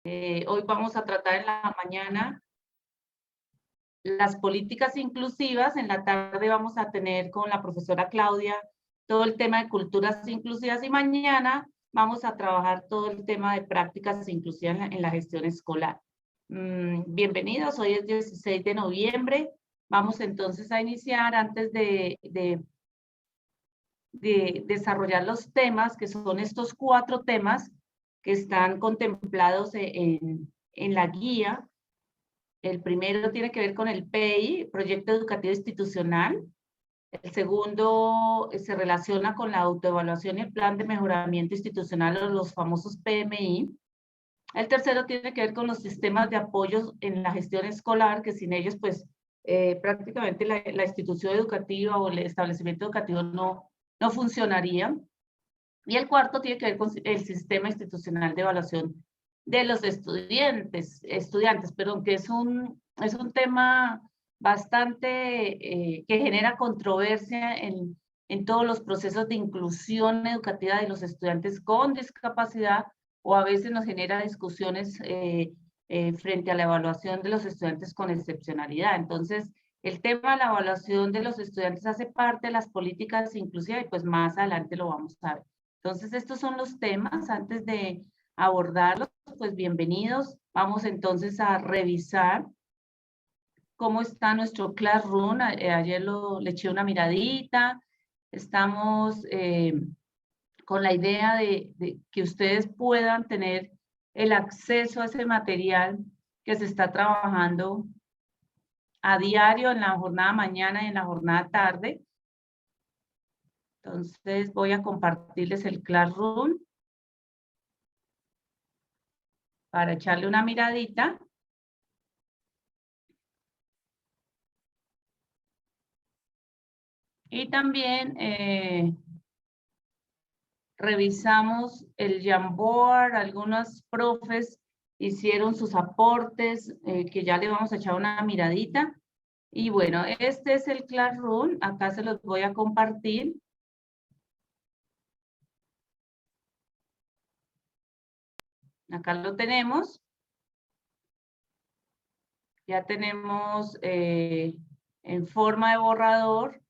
Hoy vamos a tratar en la mañana las políticas inclusivas. En la tarde vamos a tener con la profesora Claudia todo el tema de culturas inclusivas y mañana vamos a trabajar todo el tema de prácticas inclusivas en la gestión escolar. Bienvenidos, hoy es 16 de noviembre. Vamos entonces a iniciar antes de desarrollar los temas, que son estos 4 temas que están contemplados en la guía. El primero tiene que ver con el PEI, Proyecto Educativo Institucional. El segundo se relaciona con la autoevaluación y el plan de mejoramiento institucional, o los famosos PMI. El tercero tiene que ver con los sistemas de apoyo en la gestión escolar, que sin ellos, pues, prácticamente la institución educativa o el establecimiento educativo no funcionaría. Y el cuarto tiene que ver con el sistema institucional de evaluación de los estudiantes, perdón, que es un tema bastante que genera controversia en todos los procesos de inclusión educativa de los estudiantes con discapacidad, o a veces nos genera discusiones frente a la evaluación de los estudiantes con excepcionalidad. Entonces, el tema de la evaluación de los estudiantes hace parte de las políticas inclusivas y pues más adelante lo vamos a ver. Entonces, estos son los temas. Antes de abordarlos, pues bienvenidos. Vamos entonces a revisar cómo está nuestro Classroom. Ayer le eché una miradita. Estamos con la idea de que ustedes puedan tener el acceso a ese material que se está trabajando a diario en la jornada mañana y en la jornada tarde. Entonces voy a compartirles el Classroom para echarle una miradita. Y también revisamos el Jamboard. Algunos profes hicieron sus aportes que ya le vamos a echar una miradita. Y bueno, este es el Classroom. Acá se los voy a compartir. Acá lo tenemos. Ya tenemos en forma de borrador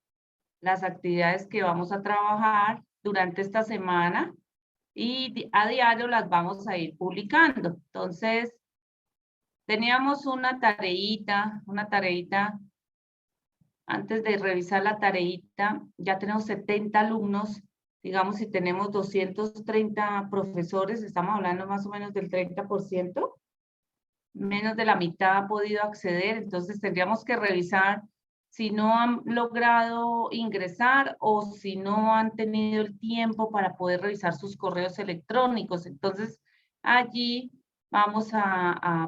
las actividades que vamos a trabajar durante esta semana y a diario las vamos a ir publicando. Entonces, teníamos una tareita, antes de revisar la tareita, ya tenemos 70 alumnos, digamos, si tenemos 230 profesores, estamos hablando más o menos del 30%, menos de la mitad ha podido acceder, entonces tendríamos que revisar si no han logrado ingresar o si no han tenido el tiempo para poder revisar sus correos electrónicos. Entonces, allí vamos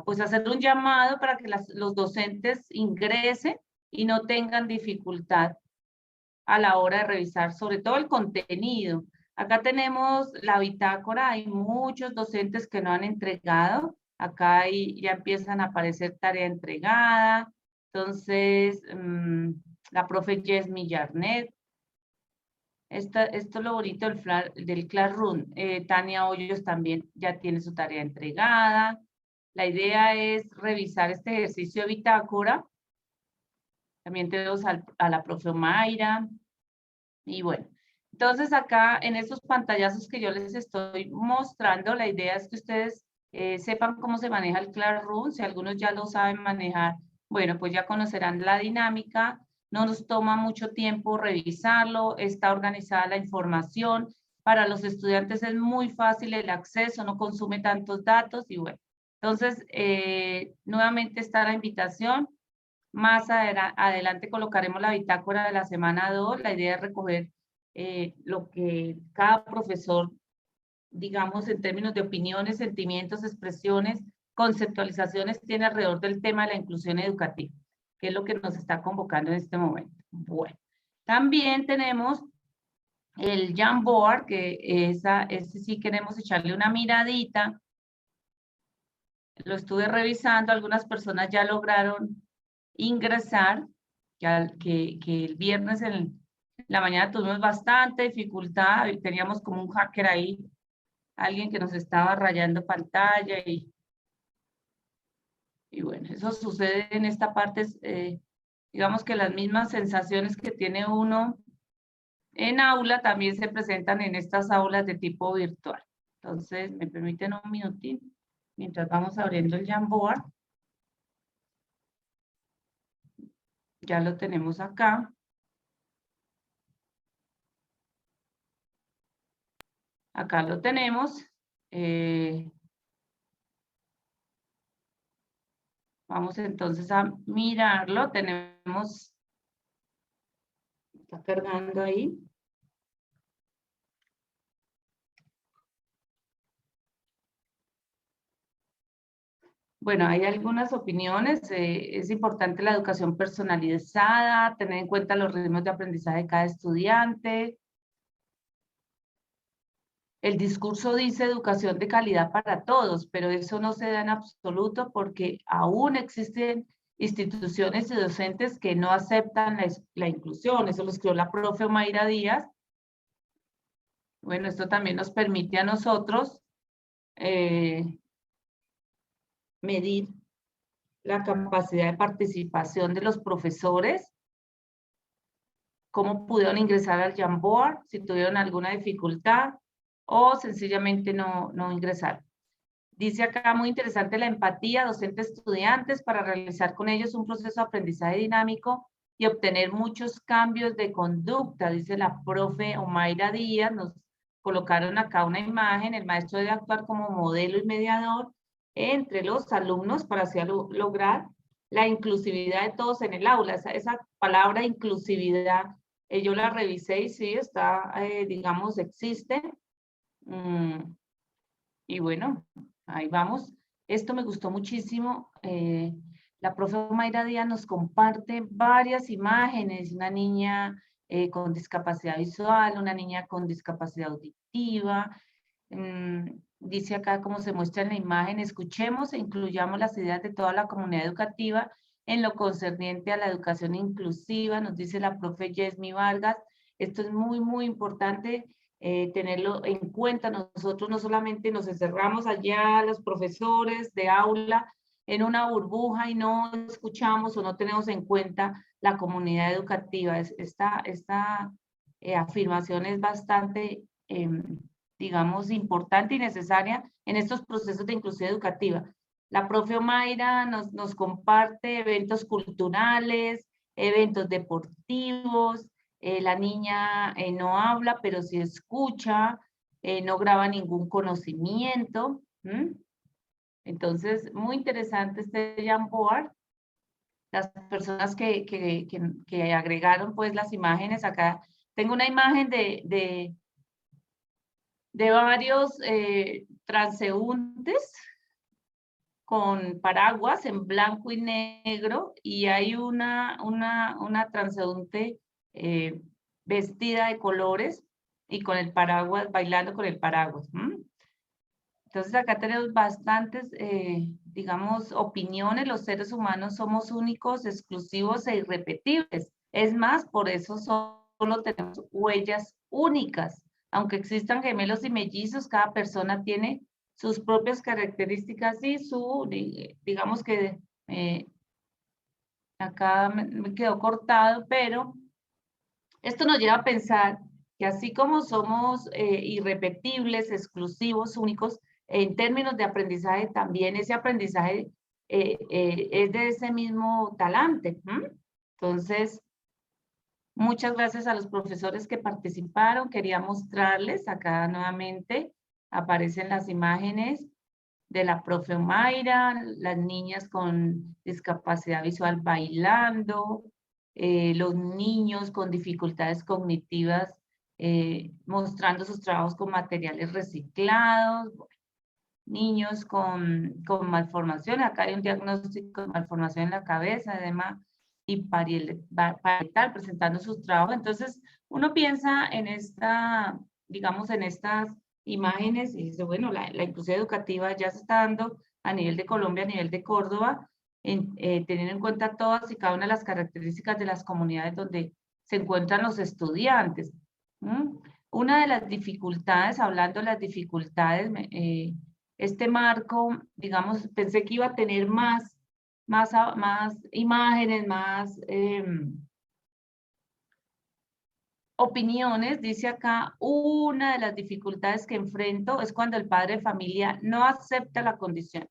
pues hacer un llamado para que los docentes ingresen y no tengan dificultad a la hora de revisar, sobre todo el contenido. Acá tenemos la bitácora, hay muchos docentes que no han entregado. Acá ya empiezan a aparecer tarea entregada. Entonces, la profe Yesmi Yarnet. Esto es lo bonito del Classroom. Tania Hoyos también ya tiene su tarea entregada. La idea es revisar este ejercicio de bitácora. También tenemos a la profe Mayra. Y bueno, entonces acá en estos pantallazos que yo les estoy mostrando, la idea es que ustedes sepan cómo se maneja el Classroom. Si algunos ya lo saben manejar, bueno, pues ya conocerán la dinámica. No nos toma mucho tiempo revisarlo, está organizada la información. Para los estudiantes es muy fácil el acceso, no consume tantos datos y bueno. Entonces, nuevamente está la invitación. Más adelante colocaremos la bitácora de la semana 2. La idea es recoger lo que cada profesor, digamos, en términos de opiniones, sentimientos, expresiones, conceptualizaciones, tiene alrededor del tema de la inclusión educativa, que es lo que nos está convocando en este momento. Bueno, también tenemos el Jamboard, que ese sí queremos echarle una miradita. Lo estuve revisando, algunas personas ya lograron ingresar, que el viernes en la mañana tuvimos bastante dificultad, teníamos como un hacker ahí, alguien que nos estaba rayando pantalla y Y bueno, eso sucede en esta parte, digamos que las mismas sensaciones que tiene uno en aula también se presentan en estas aulas de tipo virtual. Entonces, me permiten un minutín mientras vamos abriendo el Jamboard. Ya lo tenemos acá. Acá lo tenemos. Vamos entonces a mirarlo. Tenemos, está cargando ahí. Bueno, hay algunas opiniones. Es importante la educación personalizada, tener en cuenta los ritmos de aprendizaje de cada estudiante. El discurso dice educación de calidad para todos, pero eso no se da en absoluto porque aún existen instituciones y docentes que no aceptan la inclusión. Eso lo escribió la profe Mayra Díaz. Bueno, esto también nos permite a nosotros medir la capacidad de participación de los profesores, cómo pudieron ingresar al Jamboard, si tuvieron alguna dificultad o sencillamente no ingresaron. Dice acá, muy interesante la empatía docente-estudiantes para realizar con ellos un proceso de aprendizaje dinámico y obtener muchos cambios de conducta, dice la profe Omaira Díaz. Nos colocaron acá una imagen, el maestro debe actuar como modelo y mediador entre los alumnos para así lograr la inclusividad de todos en el aula. Esa palabra inclusividad, yo la revisé y sí, está, digamos, existe. Y bueno, ahí vamos. Esto me gustó muchísimo. La profe Mayra Díaz nos comparte varias imágenes. Una niña con discapacidad visual, una niña con discapacidad auditiva. Dice acá cómo se muestra en la imagen: escuchemos e incluyamos las ideas de toda la comunidad educativa en lo concerniente a la educación inclusiva, nos dice la profe Yesmi Vargas. Esto es muy, muy importante. Tenerlo en cuenta. Nosotros no solamente nos encerramos allá, los profesores de aula, en una burbuja y no escuchamos o no tenemos en cuenta la comunidad educativa. Esta afirmación es bastante, digamos, importante y necesaria en estos procesos de inclusión educativa. La profe Omaira nos comparte eventos culturales, eventos deportivos. La niña no habla, pero sí escucha, no graba ningún conocimiento. Entonces, muy interesante este Jamboard. Las personas que agregaron pues las imágenes acá. Tengo una imagen de varios transeúntes con paraguas en blanco y negro, y hay una transeúnte vestida de colores y con el paraguas, bailando con el paraguas. Entonces acá tenemos bastantes, digamos, opiniones. Los seres humanos somos únicos, exclusivos e irrepetibles. Es más, por eso solo tenemos huellas únicas. Aunque existan gemelos y mellizos, cada persona tiene sus propias características y su, digamos que acá me quedó cortado, pero esto nos lleva a pensar que así como somos irrepetibles, exclusivos, únicos, en términos de aprendizaje, también ese aprendizaje es de ese mismo talante. Entonces, muchas gracias a los profesores que participaron. Quería mostrarles acá nuevamente, aparecen las imágenes de la profe Mayra, las niñas con discapacidad visual bailando, los niños con dificultades cognitivas mostrando sus trabajos con materiales reciclados, niños con malformación. Acá hay un diagnóstico de malformación en la cabeza, edema y parietal, presentando sus trabajos. Entonces, uno piensa en esta, digamos, en estas imágenes y dice, bueno, la inclusión educativa ya se está dando a nivel de Colombia, a nivel de Córdoba, teniendo en cuenta todas y cada una de las características de las comunidades donde se encuentran los estudiantes. Una de las dificultades, hablando de las dificultades, este marco, digamos, pensé que iba a tener más más imágenes, más opiniones. Dice acá, una de las dificultades que enfrento es cuando el padre de familia no acepta la condición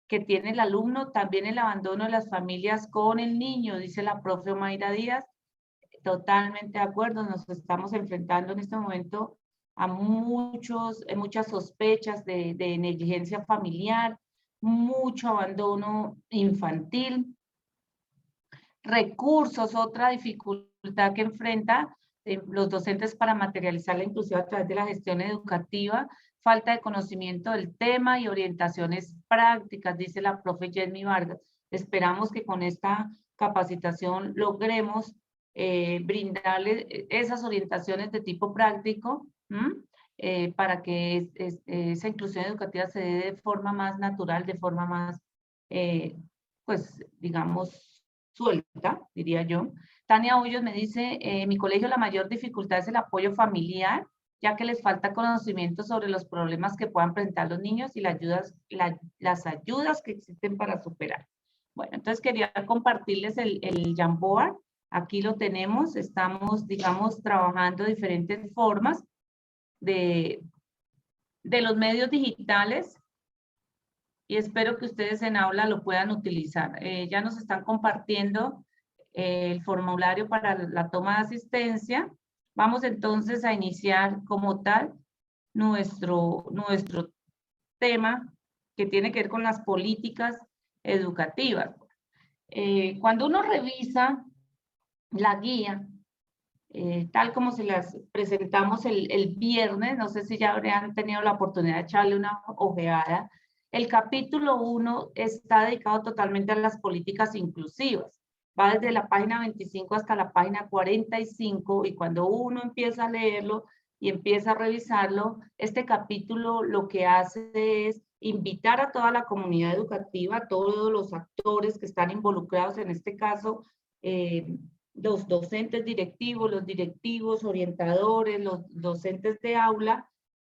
que tiene el alumno, también el abandono de las familias con el niño, dice la profe Mayra Díaz. Totalmente de acuerdo, nos estamos enfrentando en este momento a muchas sospechas de negligencia familiar, mucho abandono infantil, recursos, otra dificultad que enfrenta los docentes para materializar la inclusión a través de la gestión educativa, falta de conocimiento del tema y orientaciones prácticas, dice la profe Jenny Vargas. Esperamos que con esta capacitación logremos brindarles esas orientaciones de tipo práctico para que esa inclusión educativa se dé de forma más natural, de forma más, pues, digamos, suelta, diría yo. Tania Hoyos me dice, en mi colegio la mayor dificultad es el apoyo familiar, ya que les falta conocimiento sobre los problemas que puedan presentar los niños y las ayudas que existen para superar. Bueno, entonces quería compartirles el Jamboard. Aquí lo tenemos, estamos, digamos, trabajando diferentes formas de los medios digitales y espero que ustedes en aula lo puedan utilizar. Ya nos están compartiendo el formulario para la toma de asistencia. Vamos entonces a iniciar como tal nuestro tema que tiene que ver con las políticas educativas. Cuando uno revisa la guía, tal como se las presentamos el viernes, no sé si ya habrían tenido la oportunidad de echarle una ojeada, el capítulo 1 está dedicado totalmente a las políticas inclusivas. Va desde la página 25 hasta la página 45 y cuando uno empieza a leerlo y empieza a revisarlo, este capítulo lo que hace es invitar a toda la comunidad educativa, a todos los actores que están involucrados, en este caso, los docentes directivos, los directivos, orientadores, los docentes de aula,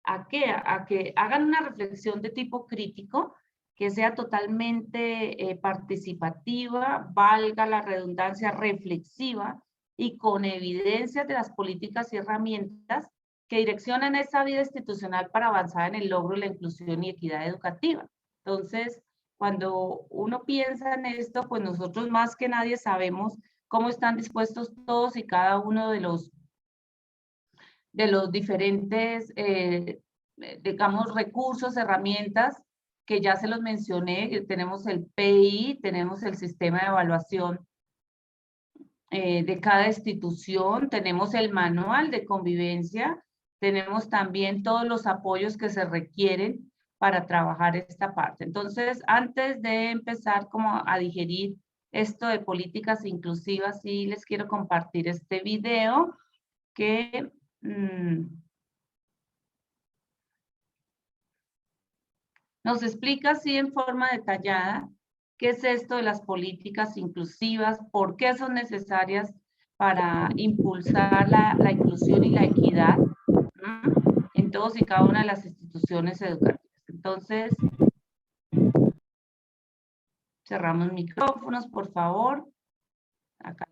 a que hagan una reflexión de tipo crítico, que sea totalmente participativa, valga la redundancia, reflexiva y con evidencias de las políticas y herramientas que direccionan esa vida institucional para avanzar en el logro de la inclusión y equidad educativa. Entonces, cuando uno piensa en esto, pues nosotros más que nadie sabemos cómo están dispuestos todos y cada uno de los diferentes, digamos, recursos, herramientas que ya se los mencioné. Tenemos el PI, tenemos el sistema de evaluación de cada institución, tenemos el manual de convivencia, tenemos también todos los apoyos que se requieren para trabajar esta parte. Entonces, antes de empezar como a digerir esto de políticas inclusivas, sí les quiero compartir este video que nos explica así en forma detallada qué es esto de las políticas inclusivas, por qué son necesarias para impulsar la inclusión y la equidad en todos y cada una de las instituciones educativas. Entonces, cerramos micrófonos, por favor. Acá.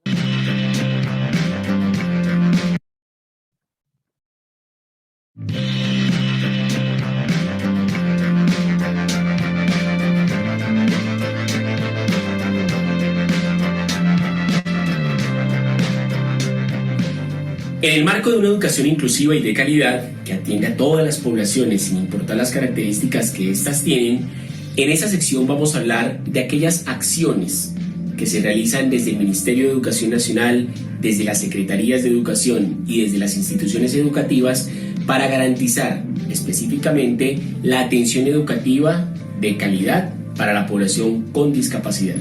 En el marco de una educación inclusiva y de calidad que atiende a todas las poblaciones sin importar las características que éstas tienen, en esa sección vamos a hablar de aquellas acciones que se realizan desde el Ministerio de Educación Nacional, desde las Secretarías de Educación y desde las instituciones educativas para garantizar específicamente la atención educativa de calidad para la población con discapacidad.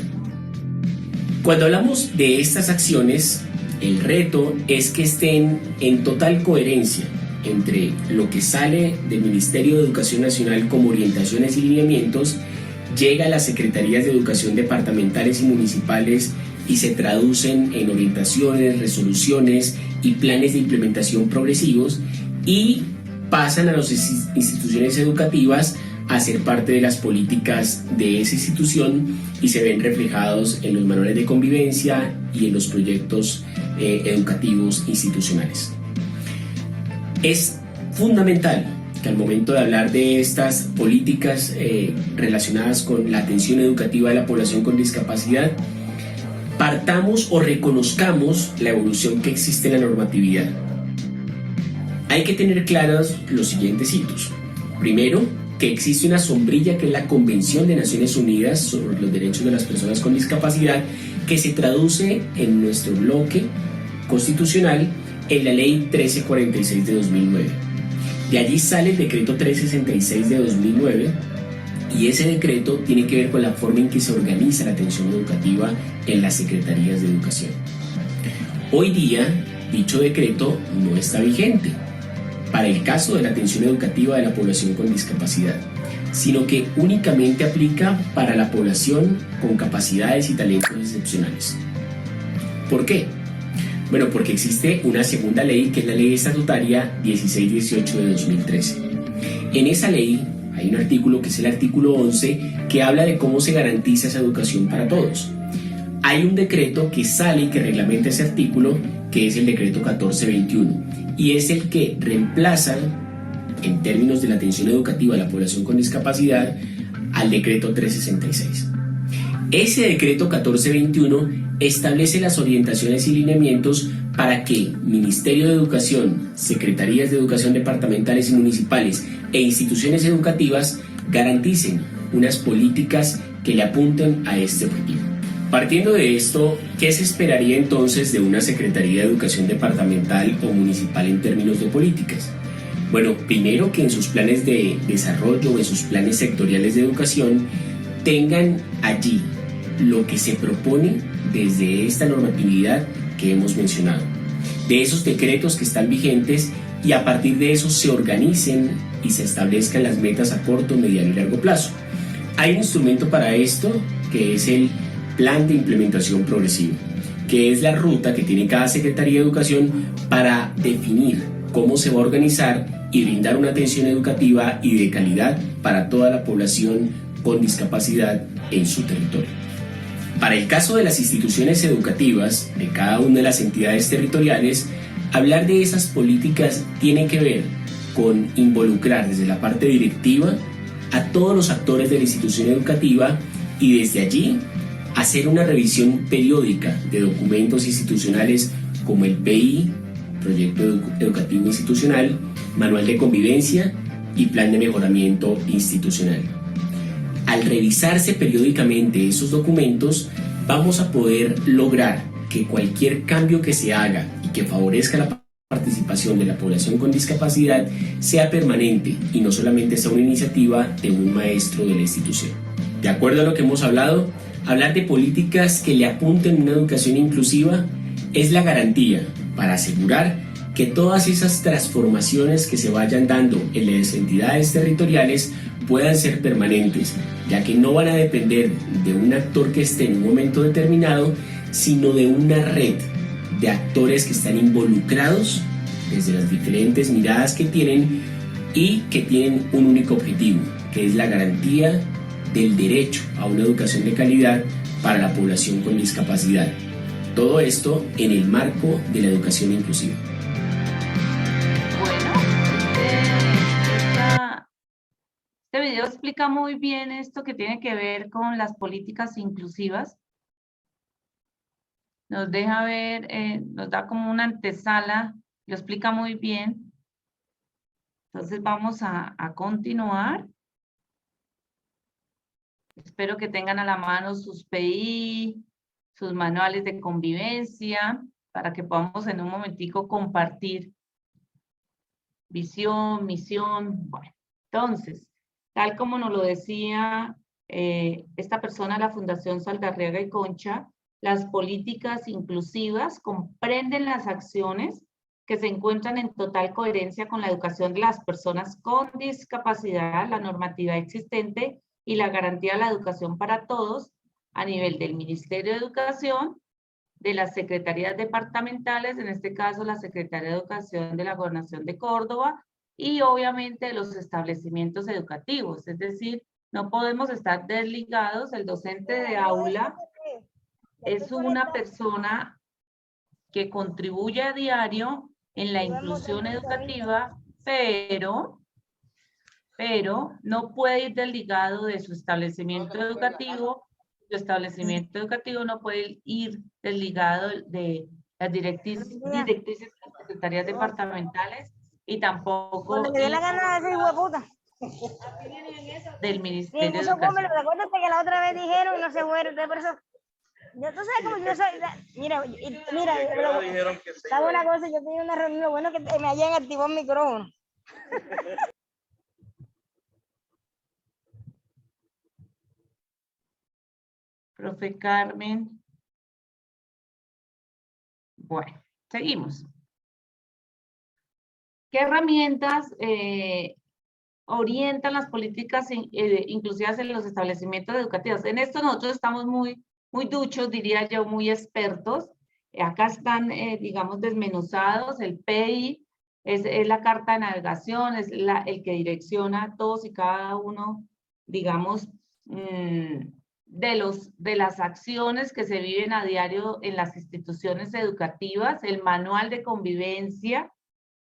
Cuando hablamos de estas acciones, el reto es que estén en total coherencia entre lo que sale del Ministerio de Educación Nacional como orientaciones y lineamientos, llega a las Secretarías de Educación departamentales y municipales y se traducen en orientaciones, resoluciones y planes de implementación progresivos y pasan a las instituciones educativas a ser parte de las políticas de esa institución y se ven reflejados en los manuales de convivencia y en los proyectos educativos institucionales. Es fundamental que al momento de hablar de estas políticas relacionadas con la atención educativa de la población con discapacidad, partamos o reconozcamos la evolución que existe en la normatividad. Hay que tener claros los siguientes hitos. Primero, que existe una sombrilla que es la Convención de Naciones Unidas sobre los Derechos de las Personas con Discapacidad, que se traduce en nuestro bloque constitucional en la Ley 1346 de 2009. De allí sale el decreto 366 de 2009 y ese decreto tiene que ver con la forma en que se organiza la atención educativa en las secretarías de educación. Hoy día, dicho decreto no está vigente para el caso de la atención educativa de la población con discapacidad, sino que únicamente aplica para la población con capacidades y talentos excepcionales. ¿Por qué? Bueno, porque existe una segunda ley, que es la Ley Estatutaria 1618 de 2013. En esa ley hay un artículo, que es el artículo 11, que habla de cómo se garantiza esa educación para todos. Hay un decreto que sale y que reglamenta ese artículo, que es el decreto 1421, y es el que reemplaza, en términos de la atención educativa a la población con discapacidad, al decreto 366. Ese decreto 1421 establece las orientaciones y lineamientos para que Ministerio de Educación, Secretarías de Educación departamentales y municipales e instituciones educativas garanticen unas políticas que le apunten a este objetivo. Partiendo de esto, ¿qué se esperaría entonces de una Secretaría de Educación departamental o municipal en términos de políticas? Bueno, primero que en sus planes de desarrollo o en sus planes sectoriales de educación tengan allí lo que se propone desde esta normatividad que hemos mencionado, de esos decretos que están vigentes, y a partir de eso se organicen y se establezcan las metas a corto, mediano y largo plazo. Hay un instrumento para esto, que es el Plan de Implementación Progresiva, que es la ruta que tiene cada Secretaría de Educación para definir cómo se va a organizar y brindar una atención educativa y de calidad para toda la población con discapacidad en su territorio. Para el caso de las instituciones educativas de cada una de las entidades territoriales, hablar de esas políticas tiene que ver con involucrar desde la parte directiva a todos los actores de la institución educativa y desde allí hacer una revisión periódica de documentos institucionales como el PI, Proyecto Educativo Institucional, Manual de Convivencia y Plan de Mejoramiento Institucional. Al revisarse periódicamente esos documentos, vamos a poder lograr que cualquier cambio que se haga y que favorezca la participación de la población con discapacidad sea permanente y no solamente sea una iniciativa de un maestro de la institución. De acuerdo a lo que hemos hablado, hablar de políticas que le apunten a una educación inclusiva es la garantía para asegurar que todas esas transformaciones que se vayan dando en las entidades territoriales puedan ser permanentes, ya que no van a depender de un actor que esté en un momento determinado, sino de una red de actores que están involucrados desde las diferentes miradas que tienen y que tienen un único objetivo, que es la garantía del derecho a una educación de calidad para la población con discapacidad. Todo esto en el marco de la educación inclusiva. Bueno, este video explica muy bien esto que tiene que ver con las políticas inclusivas. Nos deja ver, nos da como una antesala, lo explica muy bien. Entonces vamos a continuar. Espero que tengan a la mano sus PI, sus manuales de convivencia, para que podamos en un momentico compartir visión, misión. Bueno, entonces, tal como nos lo decía esta persona, la Fundación Saldarriaga y Concha, las políticas inclusivas comprenden las acciones que se encuentran en total coherencia con la educación de las personas con discapacidad, la normativa existente y la garantía de la educación para todos a nivel del Ministerio de Educación, de las secretarías departamentales, en este caso la Secretaría de Educación de la Gobernación de Córdoba, y obviamente de los establecimientos educativos. Es decir, no podemos estar desligados. El docente de aula es una persona que contribuye a diario en la inclusión educativa, pero no puede ir desligado de su establecimiento educativo. Su establecimiento educativo no puede ir desligado de las directrices de las secretarías departamentales y tampoco cuando le dé la gana de ese hijo de puta. del Bien, Ministerio de eso come, Educación. recuérdate que la otra vez dijeron y no se fueron, entonces por eso, tú sabes cómo yo soy, mira, ¿sabes una cosa? Yo tenía una reunión, lo bueno que me hayan activado el micrófono. Profe Carmen. Bueno, seguimos. ¿Qué herramientas orientan las políticas inclusivas en los establecimientos educativos? En esto nosotros estamos muy duchos, diría yo, muy expertos. Acá están, digamos, desmenuzados. El PEI es la carta de navegación, es el que direcciona a todos y cada uno, digamos, de las acciones que se viven a diario en las instituciones educativas, el manual de convivencia,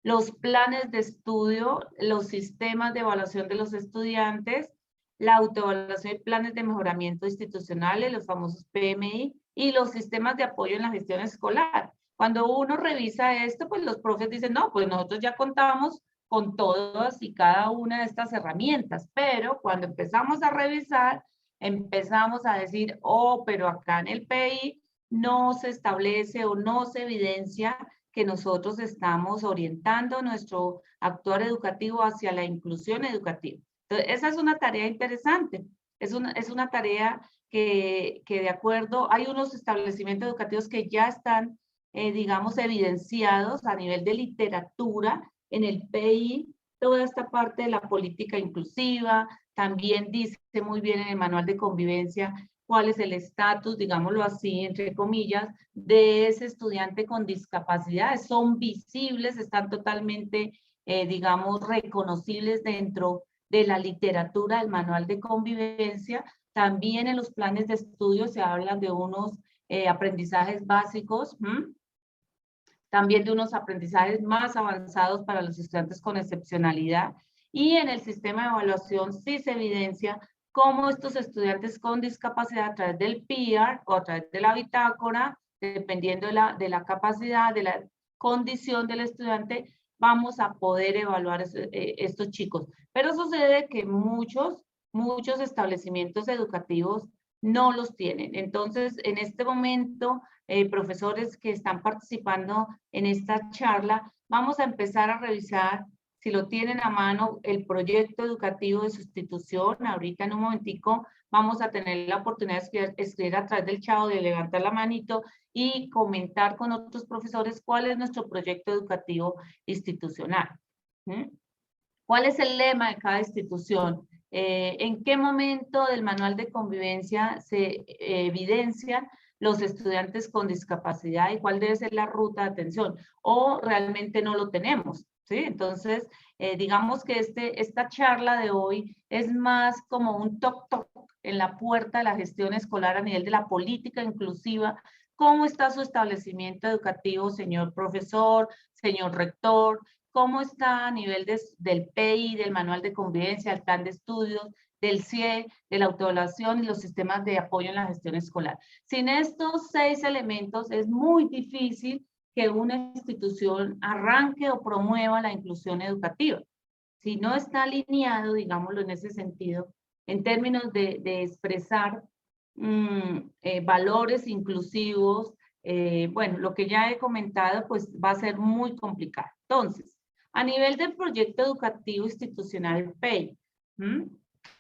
los planes de estudio, los sistemas de evaluación de los estudiantes, la autoevaluación y planes de mejoramiento institucionales, los famosos PMI, y los sistemas de apoyo en la gestión escolar. Cuando uno revisa esto, pues los profes dicen, no, pues nosotros ya contamos con todas y cada una de estas herramientas, pero cuando empezamos a revisar, empezamos a decir, oh, pero acá en el PI no se establece o no se evidencia que nosotros estamos orientando nuestro actuar educativo hacia la inclusión educativa. Entonces, esa es una tarea interesante. Es una tarea que de acuerdo, hay unos establecimientos educativos que ya están, digamos, evidenciados a nivel de literatura en el PI, toda esta parte de la política inclusiva. También dice muy bien en el manual de convivencia cuál es el estatus, digámoslo así, entre comillas, de ese estudiante con discapacidad. Son visibles, están totalmente, digamos, reconocibles dentro de la literatura del manual de convivencia. También en los planes de estudio se hablan de unos aprendizajes básicos, también de unos aprendizajes más avanzados para los estudiantes con excepcionalidad. Y en el sistema de evaluación sí se evidencia cómo estos estudiantes con discapacidad a través del PIAR o a través de la bitácora, dependiendo de la capacidad, de la condición del estudiante, vamos a poder evaluar estos chicos. Pero sucede que muchos establecimientos educativos no los tienen. Entonces, en este momento, profesores que están participando en esta charla, vamos a empezar a revisar si lo tienen a mano el proyecto educativo de sustitución. Ahorita en un momentico vamos a tener la oportunidad de escribir a través del chat, de levantar la manito y comentar con otros profesores cuál es nuestro proyecto educativo institucional. ¿Cuál es el lema de cada institución? ¿En qué momento del manual de convivencia se evidencian los estudiantes con discapacidad y cuál debe ser la ruta de atención? ¿O realmente no lo tenemos? ¿Sí? Entonces, digamos que esta charla de hoy es más como un toc-toc en la puerta de la gestión escolar a nivel de la política inclusiva. ¿Cómo está su establecimiento educativo, señor profesor, señor rector? ¿Cómo está a nivel del PI, del manual de convivencia, del plan de estudios, del CIE, de la autoevaluación y los sistemas de apoyo en la gestión escolar? Sin estos 6 elementos es muy difícil que una institución arranque o promueva la inclusión educativa. Si no está alineado, digámoslo en ese sentido, en términos de expresar valores inclusivos, bueno, lo que ya he comentado, pues va a ser muy complicado. Entonces, a nivel del proyecto educativo institucional PEI,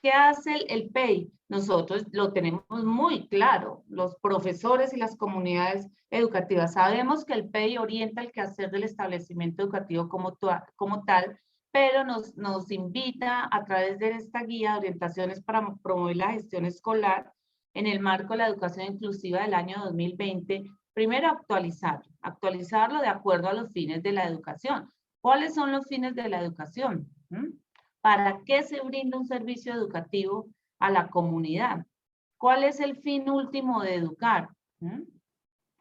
¿qué hace el PEI? Nosotros lo tenemos muy claro, los profesores y las comunidades educativas. Sabemos que el PEI orienta el quehacer del establecimiento educativo como tal, pero nos invita a través de esta guía de orientaciones para promover la gestión escolar en el marco de la educación inclusiva del año 2020, primero actualizarlo de acuerdo a los fines de la educación. ¿Cuáles son los fines de la educación? ¿Para qué se brinda un servicio educativo a la comunidad? ¿Cuál es el fin último de educar?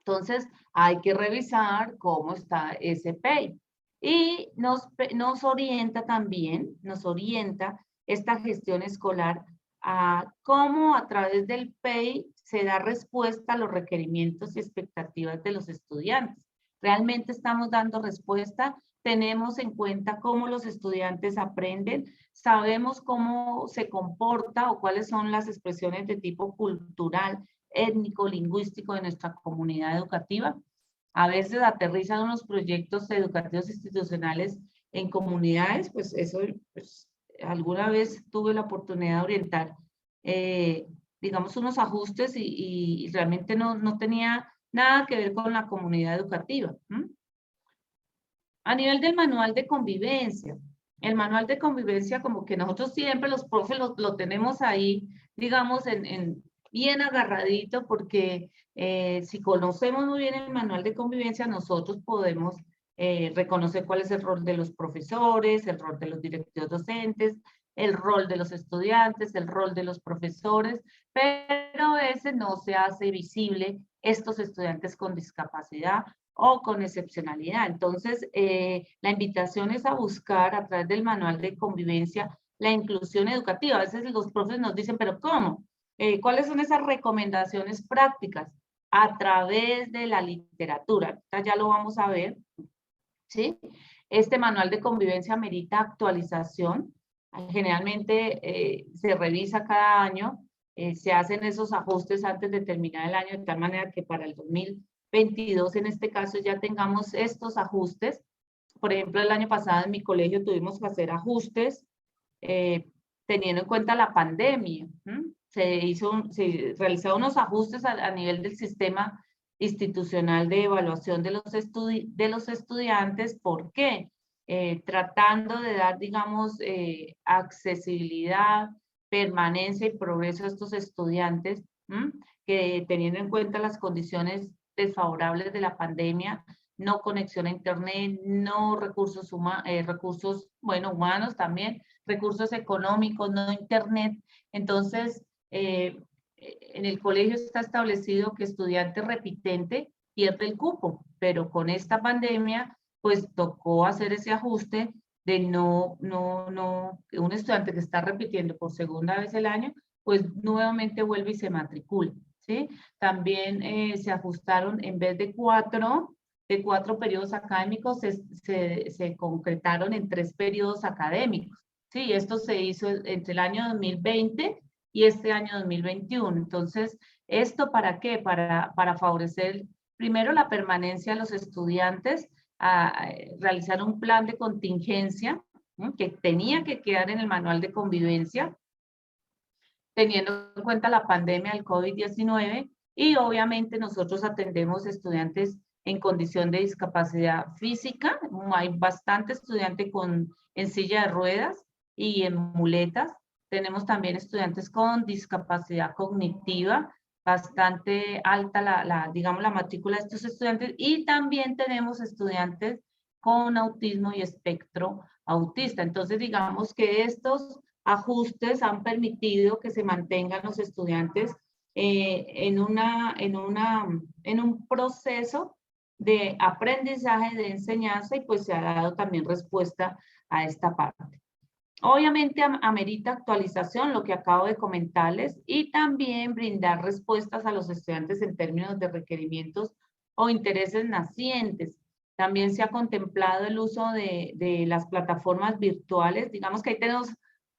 Entonces, hay que revisar cómo está ese PEI. Y nos orienta también, nos orienta esta gestión escolar a cómo a través del PEI se da respuesta a los requerimientos y expectativas de los estudiantes. ¿Realmente estamos dando respuesta? ¿Tenemos en cuenta cómo los estudiantes aprenden? ¿Sabemos cómo se comporta o cuáles son las expresiones de tipo cultural, étnico, lingüístico de nuestra comunidad educativa? A veces aterrizan unos proyectos educativos institucionales en comunidades, pues eso, pues, alguna vez tuve la oportunidad de orientar, digamos, unos ajustes y realmente no tenía nada que ver con la comunidad educativa. A nivel del manual de convivencia, el manual de convivencia como que nosotros siempre los profes lo tenemos ahí, digamos, bien agarradito, porque si conocemos muy bien el manual de convivencia, nosotros podemos reconocer cuál es el rol de los profesores, el rol de los directivos docentes, el rol de los estudiantes, el rol de los profesores, pero a veces no se hace visible estos estudiantes con discapacidad o con excepcionalidad. Entonces, la invitación es a buscar a través del manual de convivencia la inclusión educativa. A veces los profes nos dicen, ¿pero cómo? ¿Cuáles son esas recomendaciones prácticas? A través de la literatura. Ya lo vamos a ver, ¿sí? Este manual de convivencia merita actualización. Generalmente se revisa cada año, se hacen esos ajustes antes de terminar el año, de tal manera que para el 2022, en este caso, ya tengamos estos ajustes. Por ejemplo, el año pasado en mi colegio tuvimos que hacer ajustes teniendo en cuenta la pandemia. Se realizaron unos ajustes a nivel del sistema institucional de evaluación de los estudiantes. ¿Por qué? Tratando de dar, digamos, accesibilidad, permanencia y progreso a estos estudiantes, que teniendo en cuenta las condiciones desfavorables de la pandemia, no conexión a internet, no recursos humanos también, recursos económicos, no internet. Entonces, en el colegio está establecido que estudiante repitente pierde el cupo, pero con esta pandemia, pues tocó hacer ese ajuste de un estudiante que está repitiendo por segunda vez el año, pues nuevamente vuelve y se matricula, ¿sí? También se ajustaron, en vez de cuatro periodos académicos, se concretaron en 3 periodos académicos, ¿sí? Esto se hizo entre el año 2020 y este año 2021. Entonces, ¿esto para qué? Para favorecer primero la permanencia de los estudiantes, a realizar un plan de contingencia, ¿no?, que tenía que quedar en el manual de convivencia, teniendo en cuenta la pandemia del COVID-19, y obviamente nosotros atendemos estudiantes en condición de discapacidad física. Hay bastante estudiante en silla de ruedas y en muletas. Tenemos también estudiantes con discapacidad cognitiva, bastante alta digamos, la matrícula de estos estudiantes, y también tenemos estudiantes con autismo y espectro autista. Entonces, digamos que estos ajustes han permitido que se mantengan los estudiantes en un proceso de aprendizaje, de enseñanza, y pues se ha dado también respuesta a esta parte. Obviamente amerita actualización, lo que acabo de comentarles, y también brindar respuestas a los estudiantes en términos de requerimientos o intereses nacientes. También se ha contemplado el uso de las plataformas virtuales. Digamos que ahí tenemos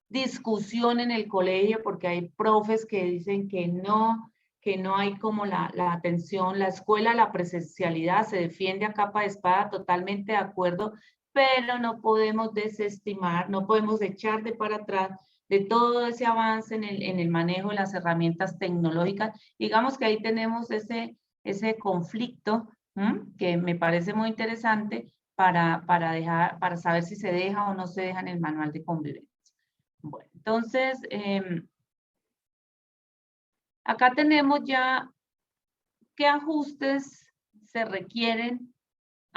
discusión en el colegio porque hay profes que dicen que no hay como la atención, la escuela, la presencialidad se defiende a capa de espada, totalmente de acuerdo, pero no podemos desestimar, no podemos echar de para atrás de todo ese avance en el manejo de las herramientas tecnológicas. Digamos que ahí tenemos ese conflicto, que me parece muy interesante para saber si se deja o no se deja en el manual de convivencia. Bueno, entonces, acá tenemos ya qué ajustes se requieren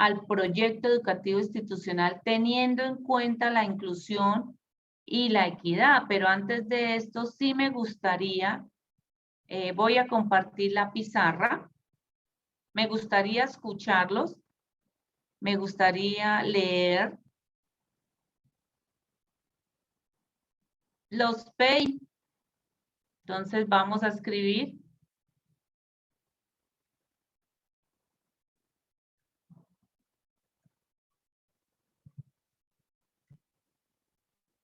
al proyecto educativo institucional teniendo en cuenta la inclusión y la equidad. Pero antes de esto sí me gustaría, voy a compartir la pizarra, me gustaría escucharlos, me gustaría leer los PEI. Entonces vamos a escribir.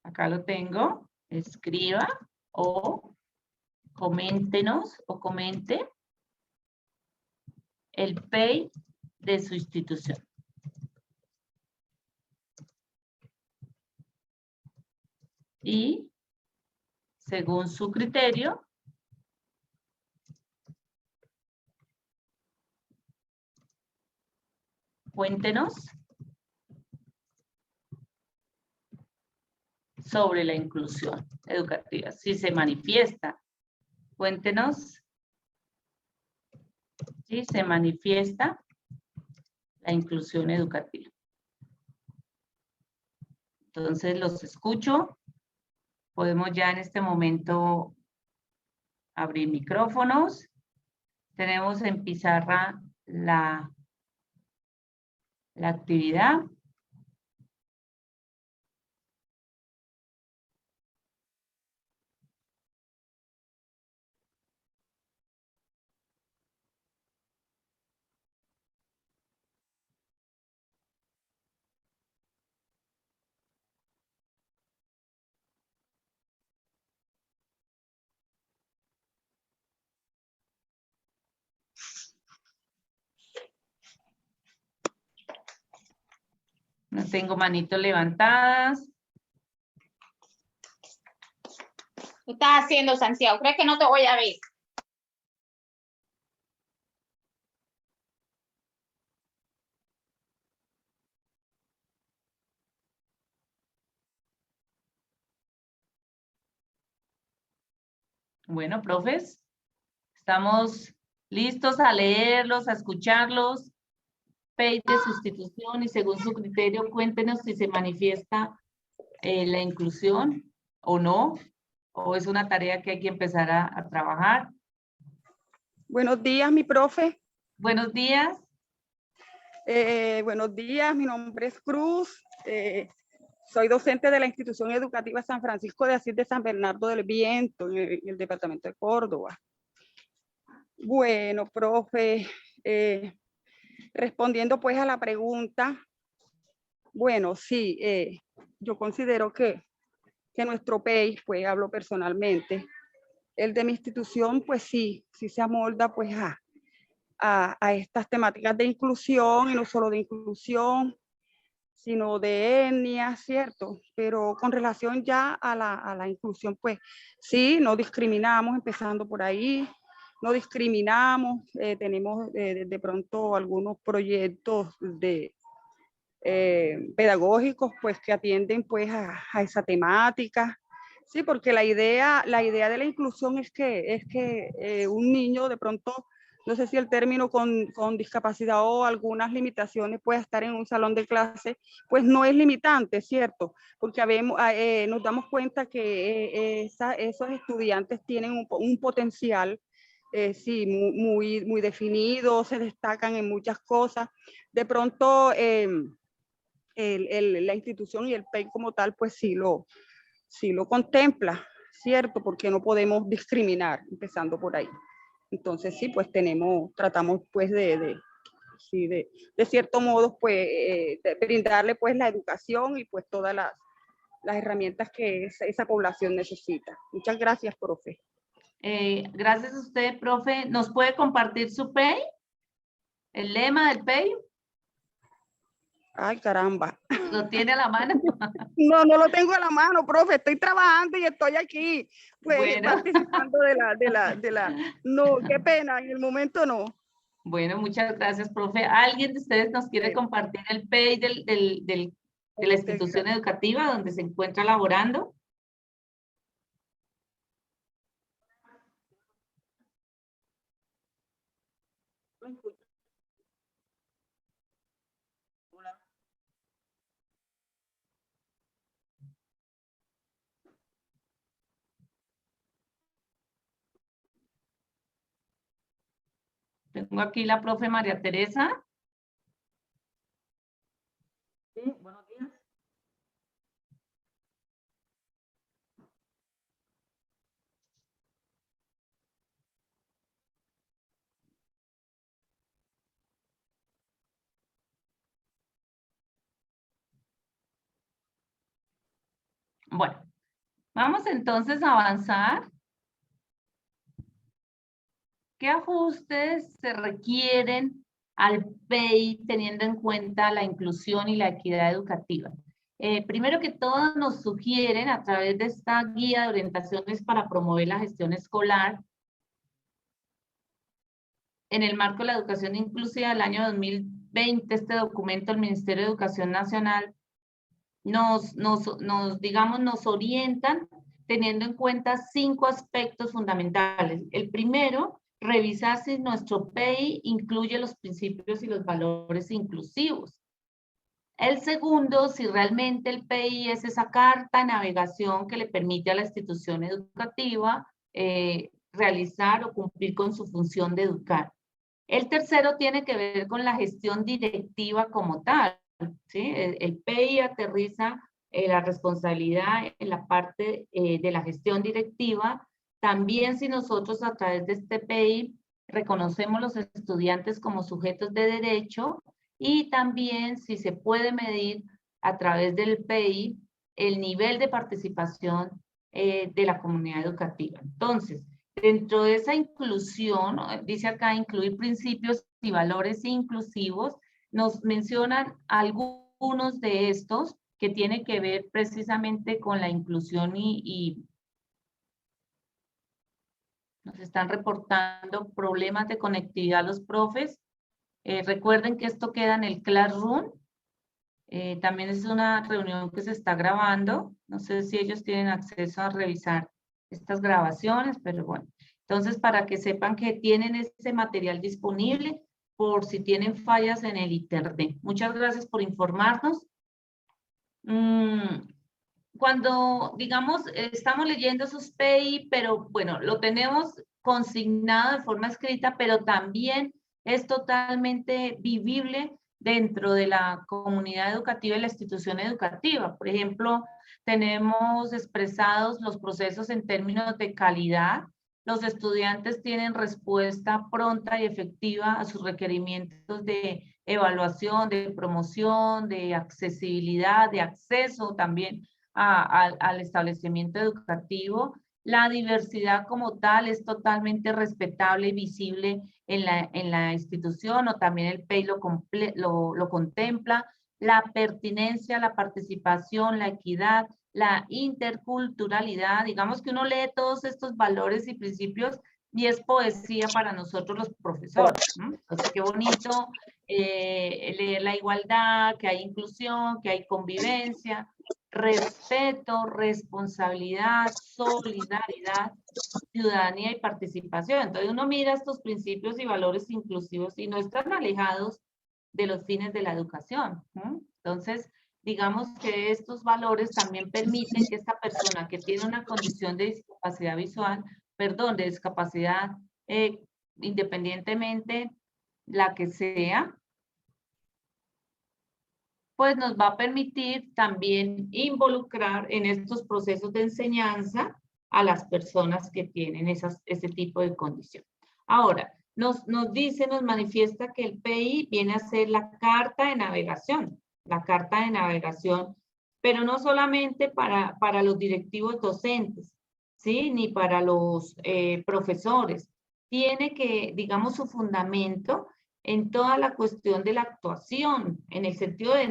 Acá lo tengo. Escriba o coméntenos o comente el PEI de su institución. Y según su criterio, cuéntenos sobre la inclusión educativa. Si se manifiesta, cuéntenos si se manifiesta la inclusión educativa. Entonces los escucho. Podemos ya en este momento abrir micrófonos. Tenemos en pizarra la actividad. No tengo manitos levantadas. ¿Qué estás haciendo, Santiago? ¿Crees que no te voy a ver? Bueno, profes, estamos listos a leerlos, a escucharlos. PEI de sustitución y según su criterio, cuéntenos si se manifiesta la inclusión o no, o es una tarea que hay que empezar a trabajar. Buenos días, mi profe. Buenos días. Buenos días, mi nombre es Cruz. Soy docente de la institución educativa San Francisco de Asís de San Bernardo del Viento, en el departamento de Córdoba. Bueno, profe, respondiendo pues a la pregunta, bueno, sí, yo considero que nuestro PEI, pues hablo personalmente, el de mi institución, pues sí se amolda pues a estas temáticas de inclusión, y no solo de inclusión, sino de etnia, ¿cierto? Pero con relación ya a la inclusión, pues sí, no discriminamos, empezando por ahí, no discriminamos, tenemos de pronto algunos proyectos pedagógicos pues que atienden pues a esa temática. Sí, porque la idea de la inclusión es que un niño de pronto, no sé si el término con discapacidad o algunas limitaciones pueda estar en un salón de clase, pues no es limitante, ¿cierto? Porque nos damos cuenta que esos estudiantes tienen un potencial, sí, muy definido, se destacan en muchas cosas. De pronto, la institución y el PEI como tal, pues sí lo contempla, ¿cierto? Porque no podemos discriminar, empezando por ahí. Entonces sí, pues tratamos pues de cierto modo, pues de brindarle pues la educación y pues todas las herramientas que esa población necesita. Muchas gracias, profe. Gracias a usted, profe. ¿Nos puede compartir su PEI? ¿El lema del PEI? Ay, caramba. ¿Lo tiene a la mano? No lo tengo a la mano, profe. Estoy trabajando y estoy aquí, pues, Bueno. participando No, qué pena, en el momento no. Bueno, muchas gracias, profe. ¿Alguien de ustedes nos quiere compartir el PEI de la institución educativa donde se encuentra laborando? Tengo aquí la profe María Teresa. Sí, buenos días. Bueno, vamos entonces a avanzar. ¿Qué ajustes se requieren al PEI teniendo en cuenta la inclusión y la equidad educativa? Primero que todo, nos sugieren a través de esta guía de orientaciones para promover la gestión escolar en el marco de la educación inclusiva del año 2020, este documento del Ministerio de Educación Nacional nos orientan teniendo en cuenta 5 aspectos fundamentales. El primero, revisar si nuestro PEI incluye los principios y los valores inclusivos. El segundo, si realmente el PEI es esa carta de navegación que le permite a la institución educativa realizar o cumplir con su función de educar. El tercero tiene que ver con la gestión directiva como tal, ¿sí? El PEI aterriza la responsabilidad en la parte de la gestión directiva. También si nosotros a través de este PEI reconocemos los estudiantes como sujetos de derecho y también si se puede medir a través del PEI el nivel de participación de la comunidad educativa. Entonces, dentro de esa inclusión, dice acá incluir principios y valores inclusivos, nos mencionan algunos de estos que tienen que ver precisamente con la inclusión y nos están reportando problemas de conectividad los profes. Recuerden que esto queda en el Classroom. También es una reunión que se está grabando. No sé si ellos tienen acceso a revisar estas grabaciones, pero bueno. Entonces, para que sepan que tienen ese material disponible por si tienen fallas en el internet. Muchas gracias por informarnos. Cuando, digamos, estamos leyendo esos PEI, pero bueno, lo tenemos consignado de forma escrita, pero también es totalmente vivible dentro de la comunidad educativa y la institución educativa. Por ejemplo, tenemos expresados los procesos en términos de calidad. Los estudiantes tienen respuesta pronta y efectiva a sus requerimientos de evaluación, de promoción, de accesibilidad, de acceso también al establecimiento educativo. La diversidad como tal es totalmente respetable y visible en la institución, o también el PEI lo contempla. La pertinencia, la participación, la equidad, la interculturalidad. Digamos que uno lee todos estos valores y principios y es poesía para nosotros los profesores. Entonces, qué bonito leer la igualdad, que hay inclusión, que hay convivencia, respeto, responsabilidad, solidaridad, ciudadanía y participación. Entonces uno mira estos principios y valores inclusivos y no están alejados de los fines de la educación. Entonces, digamos que estos valores también permiten que esta persona que tiene una condición de discapacidad visual, de discapacidad independientemente la que sea, pues nos va a permitir también involucrar en estos procesos de enseñanza a las personas que tienen ese tipo de condición. Ahora, nos manifiesta que el PEI viene a ser la carta de navegación, pero no solamente para los directivos docentes, ¿sí? Ni para los profesores. Tiene que, digamos, su fundamento en toda la cuestión de la actuación, en el sentido de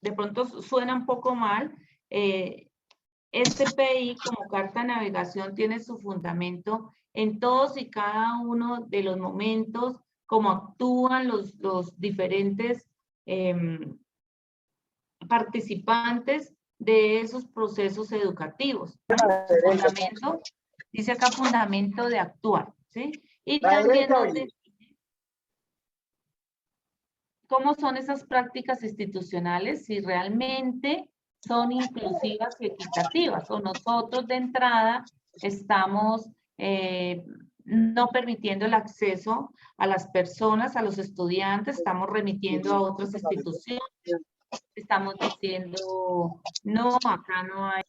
de pronto suena un poco mal, este PEI como carta de navegación tiene su fundamento en todos y cada uno de los momentos, cómo actúan los diferentes participantes de esos procesos educativos. Fundamento, dice acá fundamento de actuar, ¿sí? Y también nos dice cómo son esas prácticas institucionales, si realmente son inclusivas y equitativas, o nosotros de entrada estamos no permitiendo el acceso a las personas, a los estudiantes, estamos remitiendo a otras instituciones, estamos diciendo, no, acá no hay.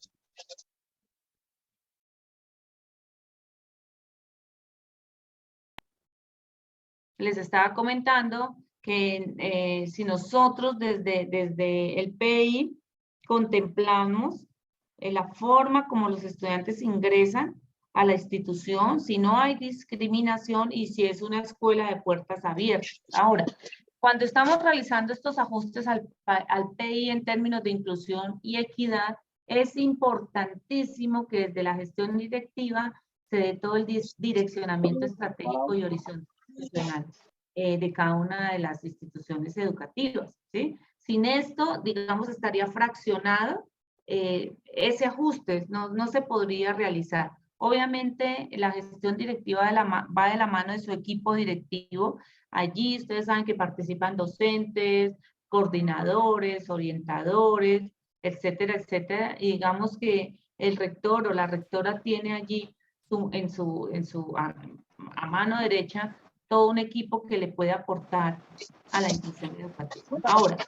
Les estaba comentando que si nosotros desde el PEI contemplamos la forma como los estudiantes ingresan a la institución, si no hay discriminación y si es una escuela de puertas abiertas. Ahora, cuando estamos realizando estos ajustes al PEI en términos de inclusión y equidad, es importantísimo que desde la gestión directiva se dé todo el direccionamiento estratégico y horizontal de cada una de las instituciones educativas, ¿sí? Sin esto, digamos, estaría fraccionado ese ajuste, no se podría realizar. Obviamente, la gestión directiva va de la mano de su equipo directivo. Allí ustedes saben que participan docentes, coordinadores, orientadores, etcétera, etcétera. Y digamos que el rector o la rectora tiene allí a mano derecha todo un equipo que le puede aportar a la inclusión educativa. Ahora,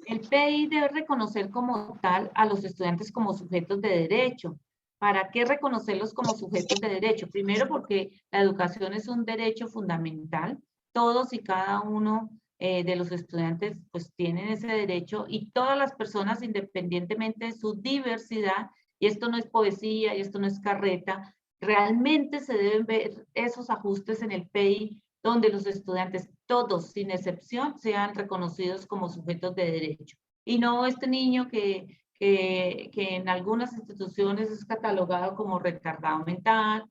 el PEI debe reconocer como tal a los estudiantes como sujetos de derecho. ¿Para qué reconocerlos como sujetos de derecho? Primero, porque la educación es un derecho fundamental. Todos y cada uno de los estudiantes pues tienen ese derecho y todas las personas, independientemente de su diversidad, y esto no es poesía y esto no es carreta, realmente se deben ver esos ajustes en el PEI donde los estudiantes, todos sin excepción, sean reconocidos como sujetos de derecho. Y no este niño que en algunas instituciones es catalogado como retardado mental,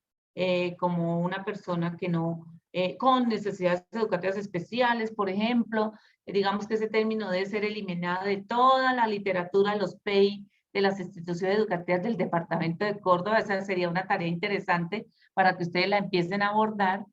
como una persona que no, con necesidades educativas especiales, por ejemplo. Digamos que ese término debe ser eliminado de toda la literatura de los PEI de las instituciones educativas del departamento de Córdoba. Esa sería una tarea interesante para que ustedes la empiecen a abordar.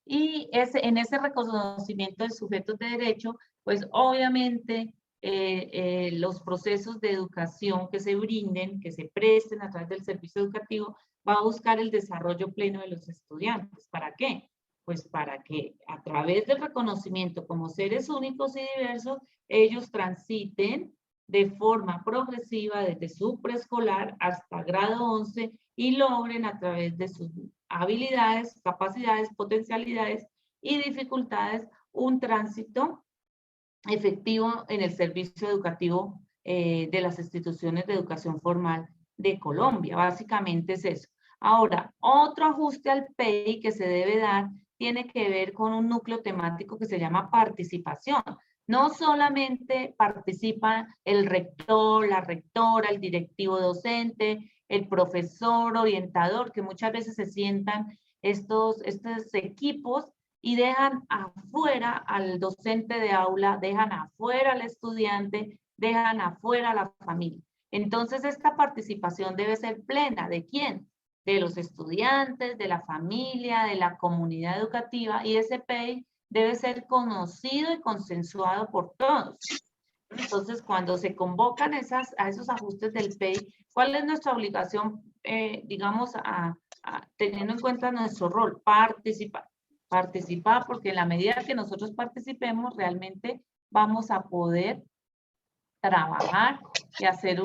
Y en ese reconocimiento de sujetos de derecho, pues obviamente los procesos de educación que se brinden, que se presten a través del servicio educativo, va a buscar el desarrollo pleno de los estudiantes. ¿Para qué? Pues para que a través del reconocimiento como seres únicos y diversos, ellos transiten de forma progresiva desde su preescolar hasta grado 11 y logren a través de sus habilidades, capacidades, potencialidades y dificultades un tránsito efectivo en el servicio educativo de las instituciones de educación formal de Colombia. Básicamente es eso. Ahora, otro ajuste al PEI que se debe dar tiene que ver con un núcleo temático que se llama participación. No solamente participa el rector, la rectora, el directivo docente, el profesor orientador, que muchas veces se sientan estos equipos y dejan afuera al docente de aula, dejan afuera al estudiante, dejan afuera a la familia. Entonces, esta participación debe ser plena. ¿De quién? De los estudiantes, de la familia, de la comunidad educativa, y ese PEI debe ser conocido y consensuado por todos. Entonces, cuando se convocan a esos ajustes del PEI, ¿cuál es nuestra obligación, digamos, teniendo en cuenta nuestro rol? Participar. Participar, porque en la medida que nosotros participemos, realmente vamos a poder trabajar y hacer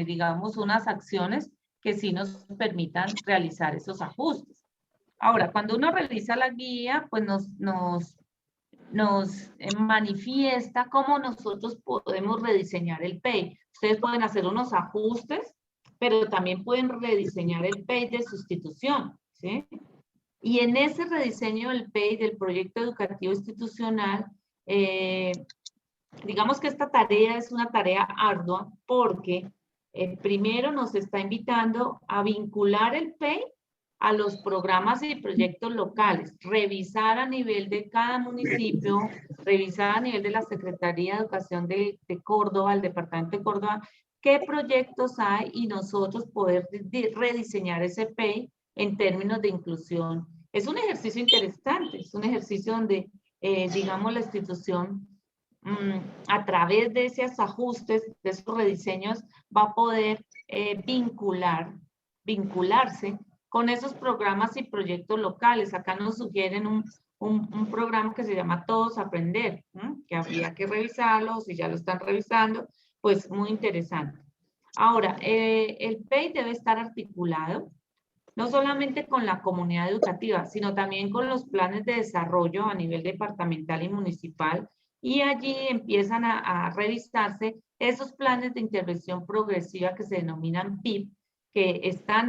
digamos, unas acciones que sí nos permitan realizar esos ajustes. Ahora, cuando uno revisa la guía, pues nos manifiesta cómo nosotros podemos rediseñar el PEI. Ustedes pueden hacer unos ajustes, pero también pueden rediseñar el PEI de sustitución, ¿sí? Y en ese rediseño del PEI, del proyecto educativo institucional, digamos que esta tarea es una tarea ardua porque primero nos está invitando a vincular el PEI a los programas y proyectos locales, revisar a nivel de cada municipio, revisar a nivel de la Secretaría de Educación de Córdoba, el Departamento de Córdoba, qué proyectos hay y nosotros poder rediseñar ese PEI en términos de inclusión. Es un ejercicio interesante, es un ejercicio donde, digamos, la institución a través de esos ajustes, de esos rediseños, va a poder vincularse con esos programas y proyectos locales. Acá nos sugieren un programa que se llama Todos Aprender, que habría que revisarlo, si ya lo están revisando, pues muy interesante. Ahora, el PEI debe estar articulado no solamente con la comunidad educativa, sino también con los planes de desarrollo a nivel departamental y municipal, y allí empiezan a revisarse esos planes de intervención progresiva que se denominan PIP, que están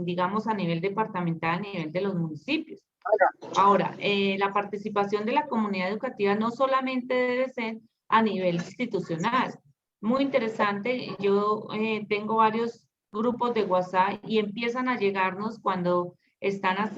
digamos, a nivel departamental, a nivel de los municipios. Ahora, la participación de la comunidad educativa no solamente debe ser a nivel institucional. Muy interesante, yo tengo varios grupos de WhatsApp y empiezan a llegarnos cuando están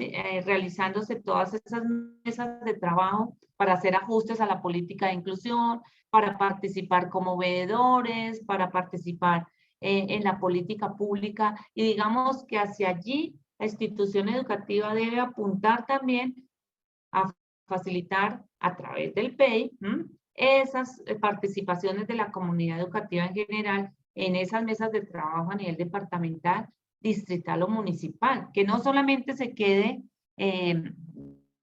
realizándose todas esas mesas de trabajo para hacer ajustes a la política de inclusión, para participar como veedores, para participar en la política pública, y digamos que hacia allí la institución educativa debe apuntar también a facilitar a través del PEI esas participaciones de la comunidad educativa en general en esas mesas de trabajo a nivel departamental, distrital o municipal, que no solamente se quede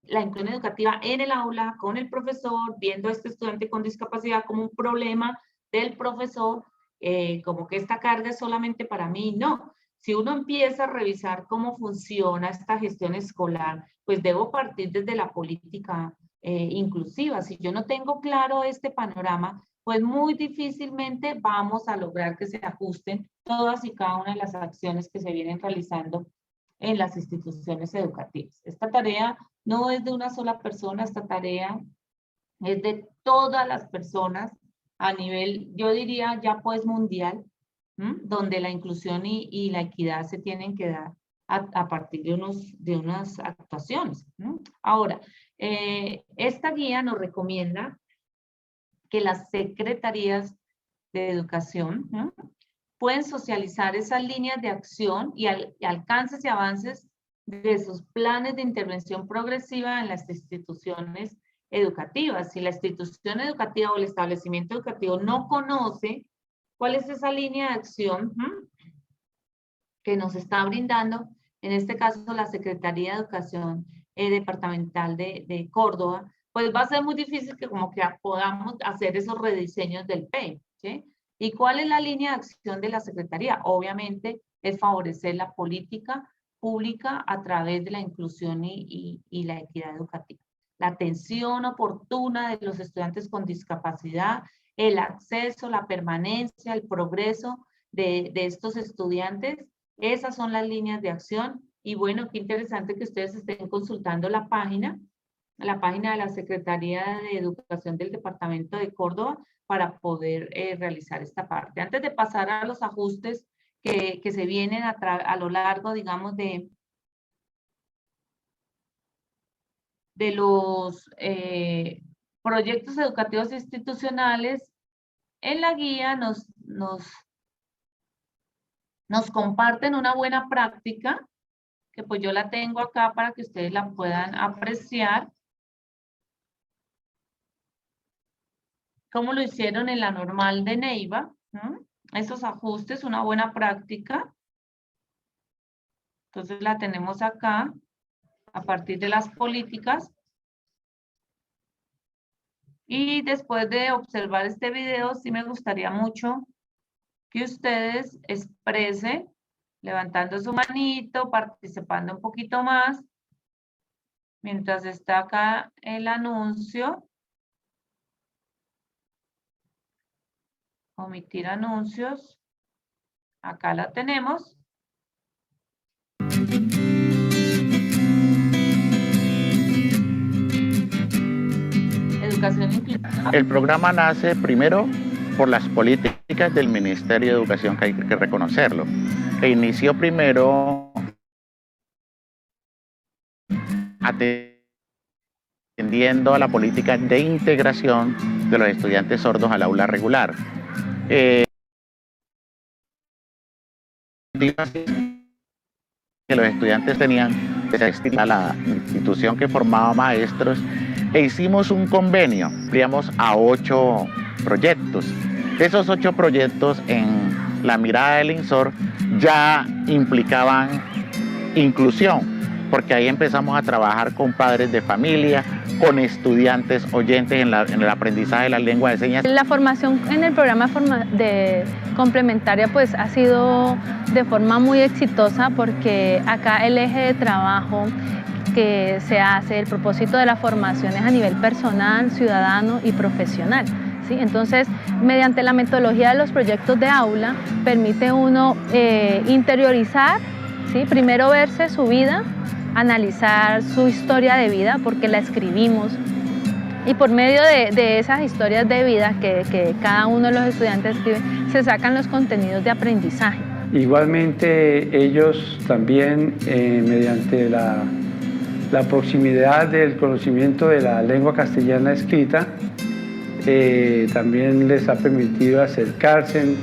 la inclusión educativa en el aula, con el profesor, viendo a este estudiante con discapacidad como un problema del profesor, como que esta carga es solamente para mí. No, si uno empieza a revisar cómo funciona esta gestión escolar, pues debo partir desde la política inclusiva. Si yo no tengo claro este panorama, pues muy difícilmente vamos a lograr que se ajusten todas y cada una de las acciones que se vienen realizando en las instituciones educativas. Esta tarea no es de una sola persona, esta tarea es de todas las personas a nivel, yo diría ya pues mundial, donde la inclusión y la equidad se tienen que dar a partir de unas actuaciones. Ahora, esta guía nos recomienda que las secretarías de educación pueden socializar esas líneas de acción y alcances y avances de sus planes de intervención progresiva en las instituciones educativas. Si la institución educativa o el establecimiento educativo no conoce cuál es esa línea de acción que nos está brindando, en este caso la Secretaría de Educación Departamental de Córdoba, pues va a ser muy difícil que como que podamos hacer esos rediseños del PEI, ¿sí? ¿Y cuál es la línea de acción de la Secretaría? Obviamente es favorecer la política pública a través de la inclusión y la equidad educativa. La atención oportuna de los estudiantes con discapacidad, el acceso, la permanencia, el progreso de estos estudiantes, esas son las líneas de acción. Y bueno, qué interesante que ustedes estén consultando la página de la Secretaría de Educación del Departamento de Córdoba para poder realizar esta parte. Antes de pasar a los ajustes que se vienen a lo largo, digamos, de los proyectos educativos institucionales, en la guía nos comparten una buena práctica, que pues yo la tengo acá para que ustedes la puedan apreciar, como lo hicieron en la normal de Neiva, esos ajustes, una buena práctica. Entonces la tenemos acá, a partir de las políticas. Y después de observar este video, sí me gustaría mucho que ustedes expresen, levantando su manito, participando un poquito más, mientras está acá el anuncio. Omitir anuncios. Acá la tenemos. Educación inclusiva. El programa nace primero por las políticas del Ministerio de Educación, que hay que reconocerlo. E inició primero atendiendo a la política de integración de los estudiantes sordos al aula regular. Que los estudiantes tenían que asistir a la institución que formaba maestros, e hicimos un convenio, ampliamos a 8 proyectos. Esos 8 proyectos en la mirada del INSOR ya implicaban inclusión, porque ahí empezamos a trabajar con padres de familia, con estudiantes oyentes en el aprendizaje de la lengua de señas. La formación en el programa de complementaria pues ha sido de forma muy exitosa, porque acá el eje de trabajo que se hace, el propósito de la formación es a nivel personal, ciudadano y profesional. ¿Sí? Entonces, mediante la metodología de los proyectos de aula, permite uno interiorizar, ¿sí? Primero verse su vida, analizar su historia de vida, porque la escribimos, y por medio de esas historias de vida que cada uno de los estudiantes escribe, se sacan los contenidos de aprendizaje. Igualmente, ellos también, mediante la proximidad del conocimiento de la lengua castellana escrita, también les ha permitido acercarse.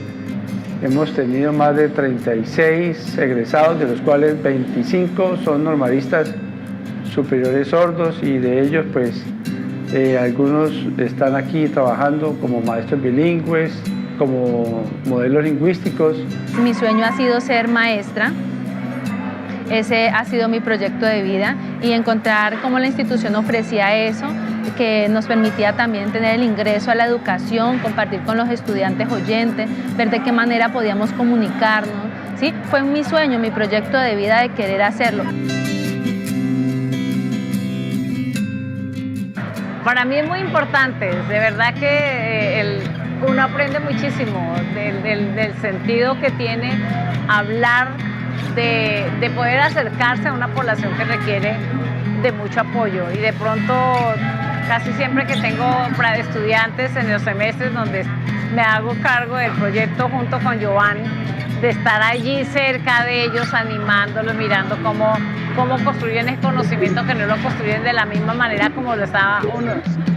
Hemos tenido más de 36 egresados, de los cuales 25 son normalistas superiores sordos, y de ellos pues algunos están aquí trabajando como maestros bilingües, como modelos lingüísticos. Mi sueño ha sido ser maestra. Ese ha sido mi proyecto de vida, y encontrar cómo la institución ofrecía eso, que nos permitía también tener el ingreso a la educación, compartir con los estudiantes oyentes, ver de qué manera podíamos comunicarnos, ¿sí? Fue mi sueño, mi proyecto de vida, de querer hacerlo. Para mí es muy importante, de verdad que uno aprende muchísimo del sentido que tiene hablar, de poder acercarse a una población que requiere de mucho apoyo. Y de pronto, casi siempre que tengo estudiantes en los semestres donde me hago cargo del proyecto junto con Giovanni, de estar allí cerca de ellos, animándolos, mirando cómo construyen el conocimiento, que no lo construyen de la misma manera como lo estaba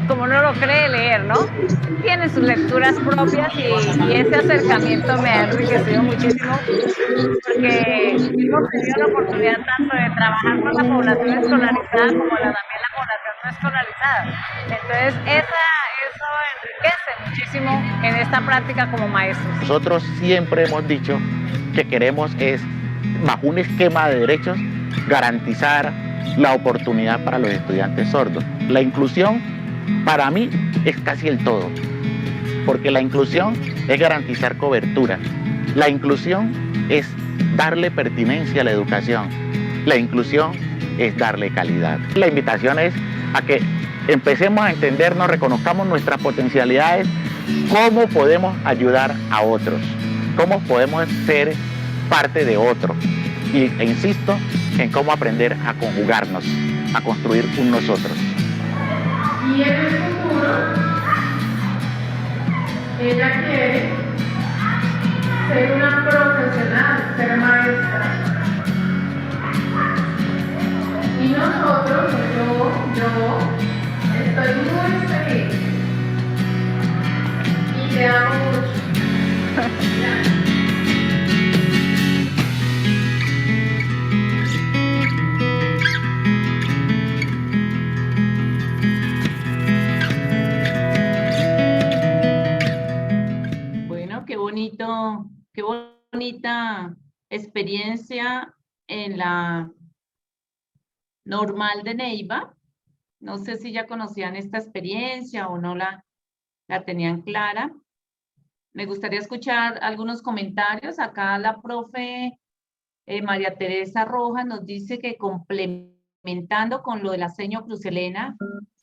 como uno lo cree leer, ¿no? Tienen sus lecturas propias, y ese acercamiento me ha enriquecido muchísimo, porque hemos tenido la oportunidad tanto de trabajar con la población escolarizada como también la población no escolarizada. Entonces, eso enriquece muchísimo en esta práctica como maestros. Nosotros siempre hemos dicho que queremos es, bajo un esquema de derechos, garantizar la oportunidad para los estudiantes sordos. La inclusión, para mí, es casi el todo, porque la inclusión es garantizar cobertura. La inclusión es darle pertinencia a la educación. La inclusión es darle calidad. La invitación es a que empecemos a entendernos, reconozcamos nuestras potencialidades, cómo podemos ayudar a otros, cómo podemos ser parte de otro. E insisto en cómo aprender a conjugarnos, a construir un nosotros. Y en el futuro, ella quiere ser una profesional, ser maestra. Y nosotros, yo estoy muy feliz y te amo mucho. Qué bonita experiencia en la normal de Neiva. No sé si ya conocían esta experiencia o no la tenían clara. Me gustaría escuchar algunos comentarios. Acá la profe María Teresa Rojas nos dice que, complementando con lo de la seño Cruzelena,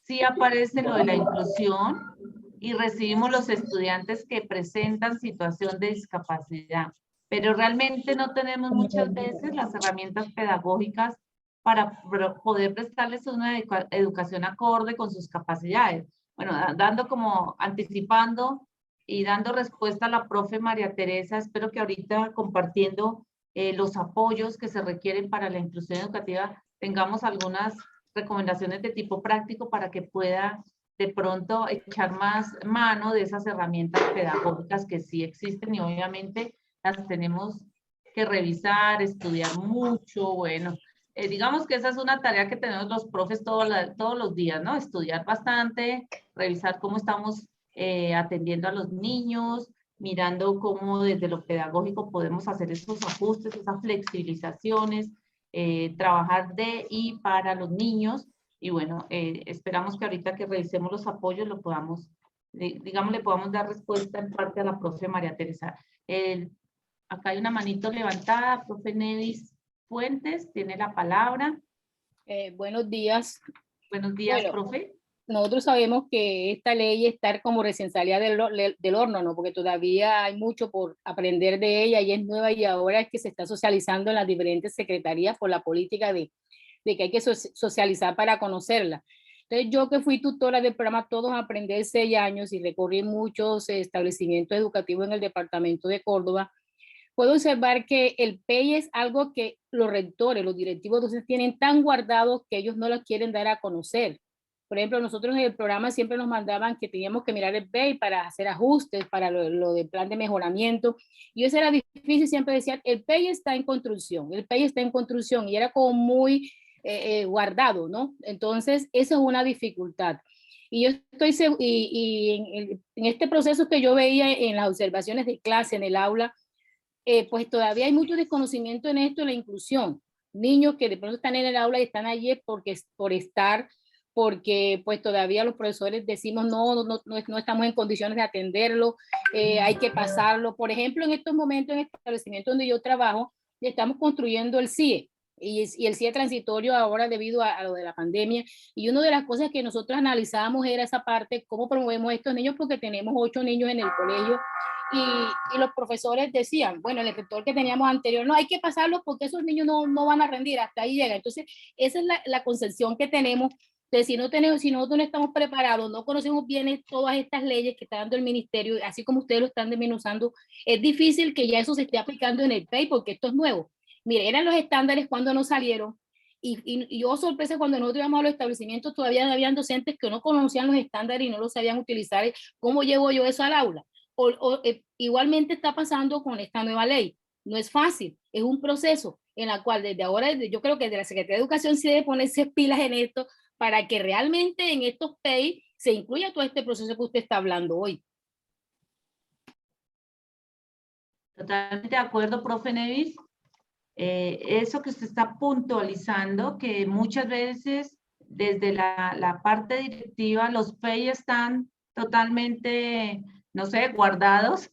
sí aparece lo de la inclusión, y recibimos los estudiantes que presentan situación de discapacidad, pero realmente no tenemos muchas veces las herramientas pedagógicas para poder prestarles una educación acorde con sus capacidades. Bueno, anticipando y dando respuesta a la profe María Teresa, espero que ahorita, compartiendo los apoyos que se requieren para la inclusión educativa, tengamos algunas recomendaciones de tipo práctico para que pueda de pronto echar más mano de esas herramientas pedagógicas que sí existen, y obviamente las tenemos que revisar, estudiar mucho. Bueno, digamos que esa es una tarea que tenemos los profes todos los días, ¿no? Estudiar bastante, revisar cómo estamos atendiendo a los niños, mirando cómo desde lo pedagógico podemos hacer esos ajustes, esas flexibilizaciones, trabajar de y para los niños. Y bueno, esperamos que ahorita que revisemos los apoyos lo podamos, digamos, le podamos dar respuesta en parte a la profe María Teresa. Acá hay una manito levantada, profe Nevis Fuentes, tiene la palabra. Buenos días. Buenos días, bueno, profe. Nosotros sabemos que esta ley está como recién salida del horno, ¿no? Porque todavía hay mucho por aprender de ella y es nueva y ahora es que se está socializando en las diferentes secretarías por la política de que hay que socializar para conocerla. Entonces yo que fui tutora del programa Todos Aprender 6 años y recorrí muchos establecimientos educativos en el departamento de Córdoba, puedo observar que el PEI es algo que los rectores, los directivos docentes tienen tan guardados que ellos no lo quieren dar a conocer. Por ejemplo, nosotros en el programa siempre nos mandaban que teníamos que mirar el PEI para hacer ajustes, para lo del plan de mejoramiento. Y eso era difícil, siempre decían, el PEI está en construcción, el PEI está en construcción. Y era como muy guardado, ¿no? Entonces, eso es una dificultad. Y yo estoy seguro, en este proceso que yo veía en las observaciones de clase, en el aula, pues todavía hay mucho desconocimiento en esto, en la inclusión. Niños que de pronto están en el aula y están allí porque pues todavía los profesores decimos no estamos en condiciones de atenderlo, hay que pasarlo. Por ejemplo, en estos momentos en el establecimiento donde yo trabajo, estamos construyendo el CIE, y el CIE transitorio ahora debido a lo de la pandemia, y una de las cosas que nosotros analizábamos era esa parte, cómo promovemos a estos niños, porque tenemos 8 niños en el colegio, y los profesores decían, bueno, el inspector que teníamos anterior, no, hay que pasarlos porque esos niños no van a rendir, hasta ahí llega. Entonces, esa es la concepción que tenemos de si nosotros no estamos preparados, no conocemos bien todas estas leyes que está dando el ministerio, así como ustedes lo están desmenuzando, es difícil que ya eso se esté aplicando en el PEI porque esto es nuevo. Mire, eran los estándares cuando no salieron, y yo sorpresa cuando nosotros íbamos a los establecimientos, todavía habían docentes que no conocían los estándares y no los sabían utilizar. ¿Cómo llevo yo eso al aula? Igualmente está pasando con esta nueva ley. No es fácil, es un proceso en el cual desde ahora, yo creo que desde la Secretaría de Educación sí debe ponerse pilas en esto para que realmente en estos PEI se incluya todo este proceso que usted está hablando hoy. Totalmente de acuerdo, profe Nevis. Eso que usted está puntualizando, que muchas veces desde la parte directiva los PEI están totalmente, no sé, guardados,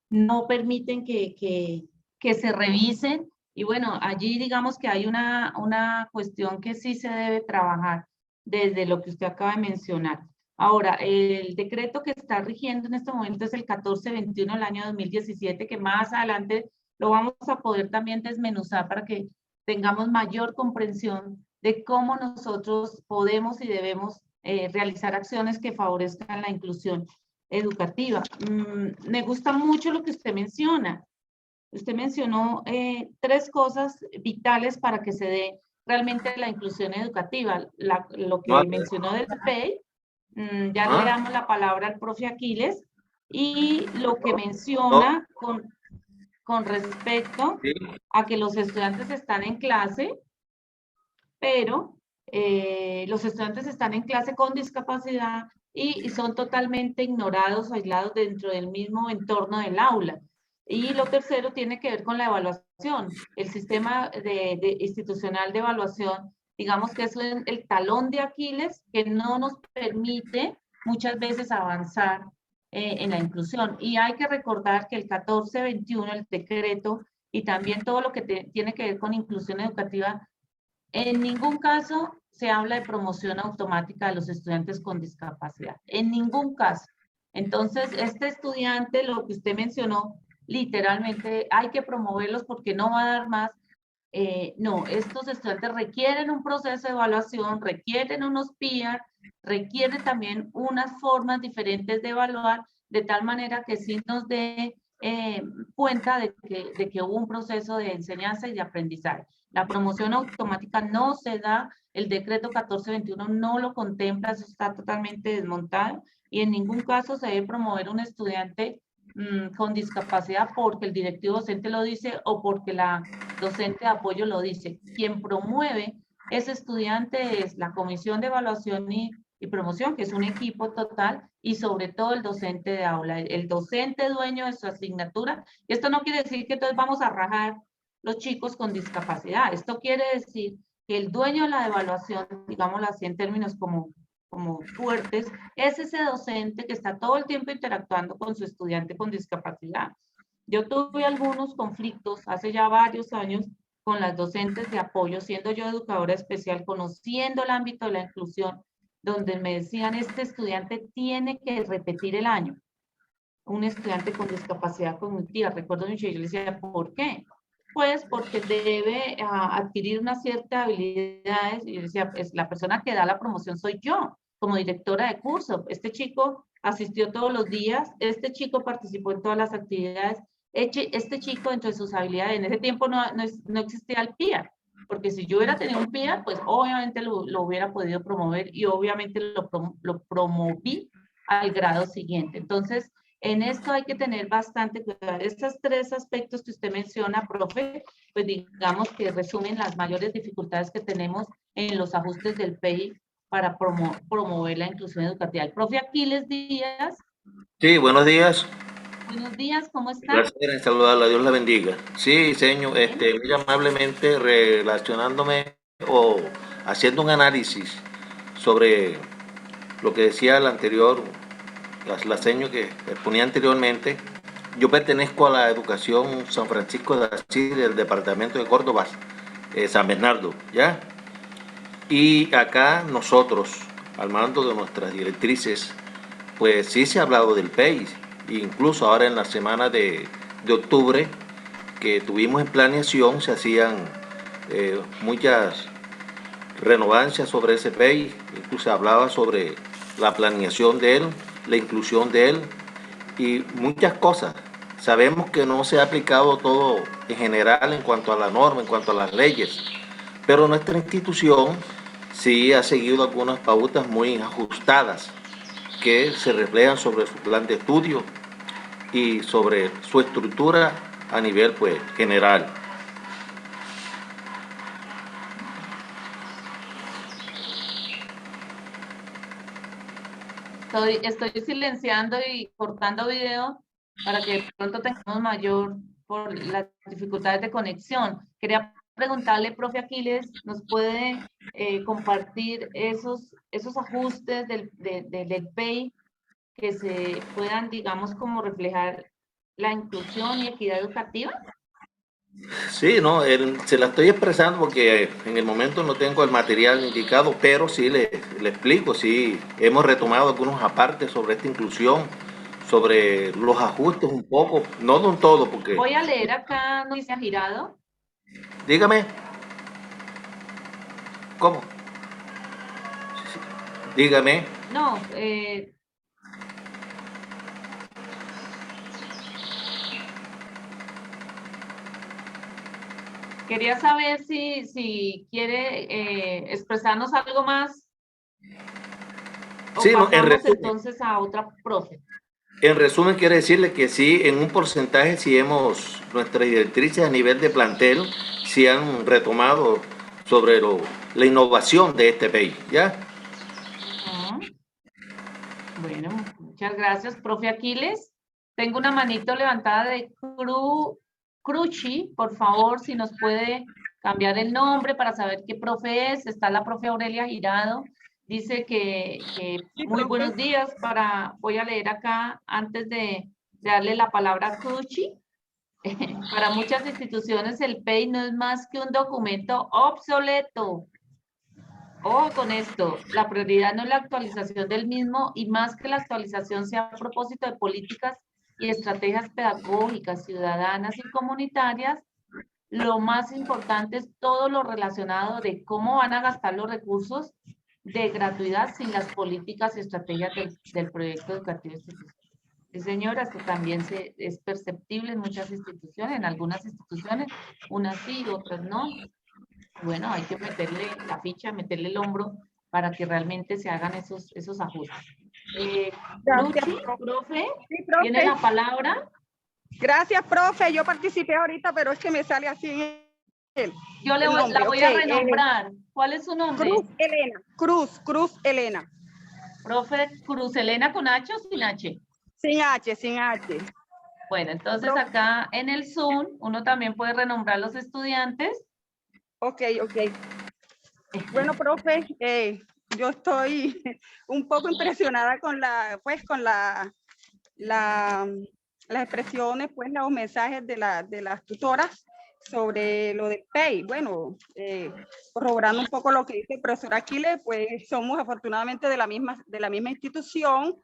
no permiten que se revisen. Y bueno, allí digamos que hay una cuestión que sí se debe trabajar desde lo que usted acaba de mencionar. Ahora, el decreto que está rigiendo en este momento es el 1421 del año 2017, que más adelante lo vamos a poder también desmenuzar para que tengamos mayor comprensión de cómo nosotros podemos y debemos realizar acciones que favorezcan la inclusión educativa. Me gusta mucho lo que usted menciona. Usted mencionó 3 cosas vitales para que se dé realmente la inclusión educativa. Lo que mencionó del PEI, ya le damos la palabra al profe Aquiles, y lo que menciona con respecto a que los estudiantes están en clase, pero los estudiantes están en clase con discapacidad y son totalmente ignorados, aislados dentro del mismo entorno del aula. Y lo tercero tiene que ver con la evaluación. El sistema institucional de evaluación, digamos que es el talón de Aquiles que no nos permite muchas veces avanzar en la inclusión. Y hay que recordar que el 1421, el decreto, y también todo lo que tiene que ver con inclusión educativa, en ningún caso se habla de promoción automática de los estudiantes con discapacidad. En ningún caso. Entonces, este estudiante, lo que usted mencionó, literalmente hay que promoverlos porque no va a dar más. No, estos estudiantes requieren un proceso de evaluación, requieren unos PIAR, requieren también unas formas diferentes de evaluar, de tal manera que sí nos dé cuenta de que hubo un proceso de enseñanza y de aprendizaje. La promoción automática no se da, el decreto 1421 no lo contempla, eso está totalmente desmontado, y en ningún caso se debe promover un estudiante con discapacidad porque el directivo docente lo dice o porque la docente de apoyo lo dice. Quien promueve ese estudiante es la Comisión de Evaluación y Promoción, que es un equipo total, y sobre todo el docente de aula, el docente dueño de su asignatura. Esto no quiere decir que entonces vamos a rajar los chicos con discapacidad. Esto quiere decir que el dueño de la evaluación, digámoslo así en términos como fuertes, es ese docente que está todo el tiempo interactuando con su estudiante con discapacidad. Yo tuve algunos conflictos hace ya varios años con las docentes de apoyo, siendo yo educadora especial, conociendo el ámbito de la inclusión, donde me decían, este estudiante tiene que repetir el año. Un estudiante con discapacidad cognitiva, recuerdo mucho, yo le decía, ¿por qué? Pues porque debe adquirir una cierta habilidades, y yo decía, pues la persona que da la promoción soy yo, como directora de curso. Este chico asistió todos los días, este chico participó en todas las actividades, este chico, dentro de sus habilidades, en ese tiempo no existía el PIA, porque si yo hubiera tenido un PIA, pues obviamente lo hubiera podido promover y obviamente lo promoví al grado siguiente. Entonces, en esto hay que tener bastante cuidado. Estos tres aspectos que usted menciona, profe, pues digamos que resumen las mayores dificultades que tenemos en los ajustes del PEI para promover la inclusión educativa. El profe Aquiles Díaz. Sí, buenos días. Buenos días, ¿cómo está? Placer en saludarla, Dios la bendiga. Sí, señor, muy amablemente relacionándome o haciendo un análisis sobre lo que decía el anterior, la seño que exponía anteriormente. Yo pertenezco a la educación San Francisco de Asís del departamento de Córdoba, San Bernardo, ¿ya? Y acá nosotros, al mando de nuestras directrices, pues sí se ha hablado del PEI. Incluso ahora en la semana de octubre que tuvimos en planeación se hacían muchas renovancias sobre ese PEI, incluso se hablaba sobre la planeación de él, la inclusión de él y muchas cosas. Sabemos que no se ha aplicado todo en general en cuanto a la norma, en cuanto a las leyes, pero nuestra institución sí ha seguido algunas pautas muy ajustadas que se reflejan sobre su plan de estudio y sobre su estructura a nivel pues general. Estoy silenciando y cortando video para que de pronto tengamos mayor por las dificultades de conexión. Quería preguntarle, profe Aquiles, ¿nos puede compartir esos ajustes del PEI que se puedan, digamos, como reflejar la inclusión y equidad educativa? Sí, no, se la estoy expresando porque en el momento no tengo el material indicado, pero sí le explico, sí, hemos retomado algunos apartes sobre esta inclusión, sobre los ajustes un poco, no de un todo, porque... Voy a leer acá, ¿no dice Girado? Dígame. ¿Cómo? Dígame. No, quería saber si quiere expresarnos algo más. O sí, no, entonces a otra profe. En resumen, quiere decirle que sí, en un porcentaje, sí nuestras directrices a nivel de plantel, sí han retomado sobre la innovación de este PEI, ¿ya? Bueno, muchas gracias, profe Aquiles. Tengo una manito levantada de Cruci, por favor, si nos puede cambiar el nombre para saber qué profe es. Está la profe Aurelia Girado. Dice que muy buenos días. Voy a leer acá antes de darle la palabra a Cruci. Para muchas instituciones el PEI no es más que un documento obsoleto. Ojo con esto, la prioridad no es la actualización del mismo y más que la actualización sea a propósito de políticas y estrategias pedagógicas, ciudadanas y comunitarias, lo más importante es todo lo relacionado de cómo van a gastar los recursos de gratuidad sin las políticas y estrategias del proyecto educativo institucional. Sí, señora, esto también es perceptible en muchas instituciones, en algunas instituciones, unas sí, otras no. Bueno, hay que meterle la ficha, meterle el hombro para que realmente se hagan esos ajustes. Luchi, profe, sí, profe, ¿tiene la palabra? Gracias, profe. Yo participé ahorita, pero es que me sale así Yo la voy a renombrar. ¿Cuál es su nombre? Cruz Elena. Cruz Elena. Profe Cruz Elena, ¿con H o sin H? Sin H, sin H. Bueno, entonces acá en el Zoom uno también puede renombrar los estudiantes. Ok. Bueno, profe, yo estoy un poco impresionada con las expresiones, pues los mensajes de las tutoras sobre lo del PEI. Bueno, corroborando un poco lo que dice el profesor Aquiles, pues somos afortunadamente de la misma institución.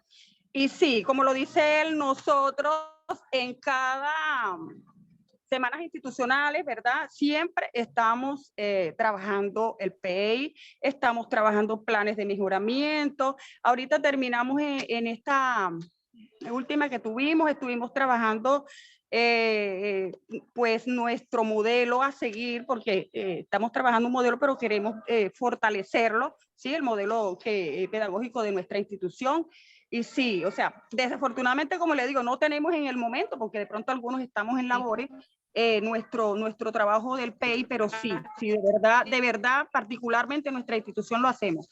Y sí, como lo dice él, nosotros en cada semanas institucionales, ¿verdad? Siempre estamos trabajando el PEI, estamos trabajando planes de mejoramiento. Ahorita terminamos en esta última que estuvimos trabajando pues nuestro modelo a seguir, porque estamos trabajando un modelo, pero queremos fortalecerlo, ¿sí? El modelo pedagógico de nuestra institución. Y sí, o sea, desafortunadamente, como le digo, no tenemos en el momento, porque de pronto algunos estamos en labores, nuestro trabajo del PEI, pero sí, de verdad, particularmente nuestra institución lo hacemos.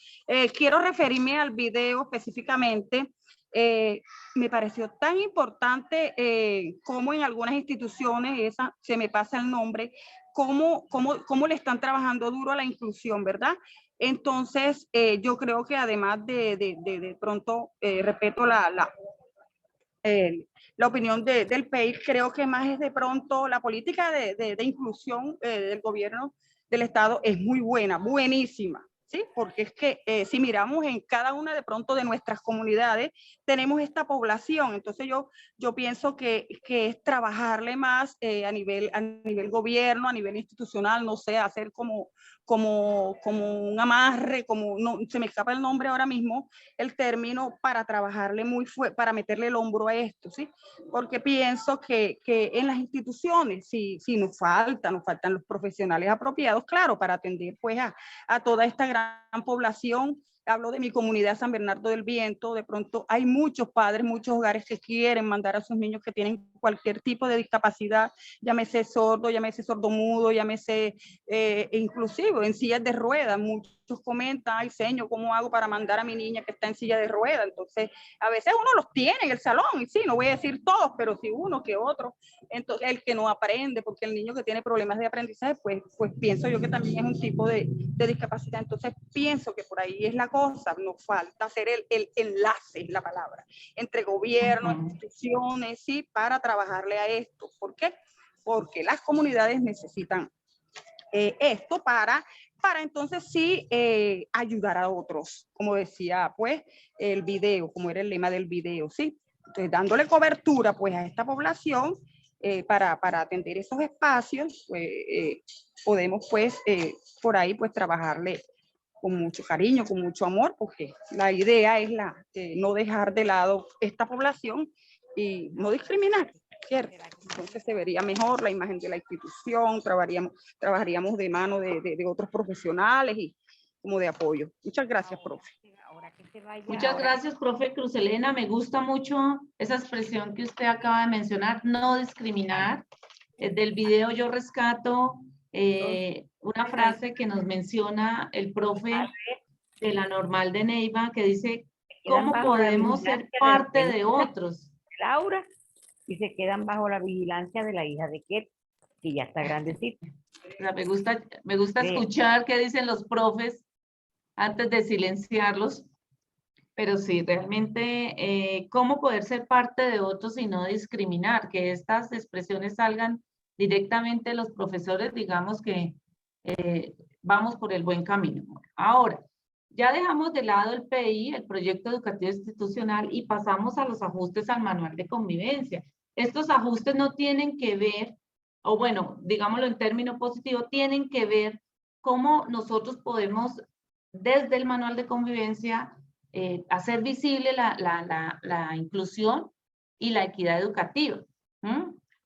Quiero referirme al video específicamente. Me pareció tan importante como en algunas instituciones, se me pasa el nombre, cómo le están trabajando duro a la inclusión, ¿verdad? Entonces, yo creo que además de pronto, respeto la opinión del PEI, creo que más es de pronto la política de inclusión del gobierno del Estado es muy buena, buenísima. ¿Sí? Porque es que si miramos en cada una de pronto de nuestras comunidades, tenemos esta población. Entonces yo pienso que es trabajarle más a nivel gobierno, a nivel institucional, no sé, hacer como un amarre, no, se me escapa el nombre ahora mismo, el término, para trabajarle muy fuerte, para meterle el hombro a esto, ¿sí? Porque pienso que en las instituciones, sí nos faltan los profesionales apropiados, claro, para atender pues a toda esta gran población. Hablo de mi comunidad San Bernardo del Viento. De pronto hay muchos padres, muchos hogares que quieren mandar a sus niños que tienen cualquier tipo de discapacidad, llámese sordomudo, llámese inclusive en sillas de ruedas. Muchos comentan, ay, señor, ¿cómo hago para mandar a mi niña que está en silla de ruedas? Entonces, a veces uno los tiene en el salón, y sí, no voy a decir todos, pero sí uno que otro. Entonces, el que no aprende, porque el niño que tiene problemas de aprendizaje, pues pienso yo que también es un tipo de discapacidad. Entonces, pienso que por ahí es la cosa, nos falta hacer el enlace, es la palabra, entre gobierno, instituciones, sí, para trabajarle a esto. ¿Por qué? Porque las comunidades necesitan esto para entonces sí ayudar a otros, como decía pues el video, como era el lema del video, ¿sí? Entonces, dándole cobertura pues a esta población para atender esos espacios, pues podemos pues por ahí pues trabajarle con mucho cariño, con mucho amor, porque la idea es no dejar de lado esta población y no discriminar, ¿cierto? Entonces se vería mejor la imagen de la institución, trabajaríamos de mano de otros profesionales y como de apoyo. Muchas gracias, profe. Muchas gracias, profe Cruz Elena. Me gusta mucho esa expresión que usted acaba de mencionar, no discriminar. Del video yo rescato una frase que nos menciona el profe de la Normal de Neiva, que dice, ¿cómo podemos ser parte de otros? Laura, y se quedan bajo la vigilancia de la hija de Ket, que ya está grandecita. O sea, me gusta escuchar qué dicen los profes antes de silenciarlos, pero sí, realmente, ¿cómo poder ser parte de otros y no discriminar? Que estas expresiones salgan directamente de los profesores, digamos que vamos por el buen camino. Ahora, ya dejamos de lado el PI, el Proyecto Educativo Institucional, y pasamos a los ajustes al Manual de Convivencia. Estos ajustes no tienen que ver, o bueno, digámoslo en términos positivos, tienen que ver cómo nosotros podemos, desde el Manual de Convivencia, hacer visible la inclusión y la equidad educativa.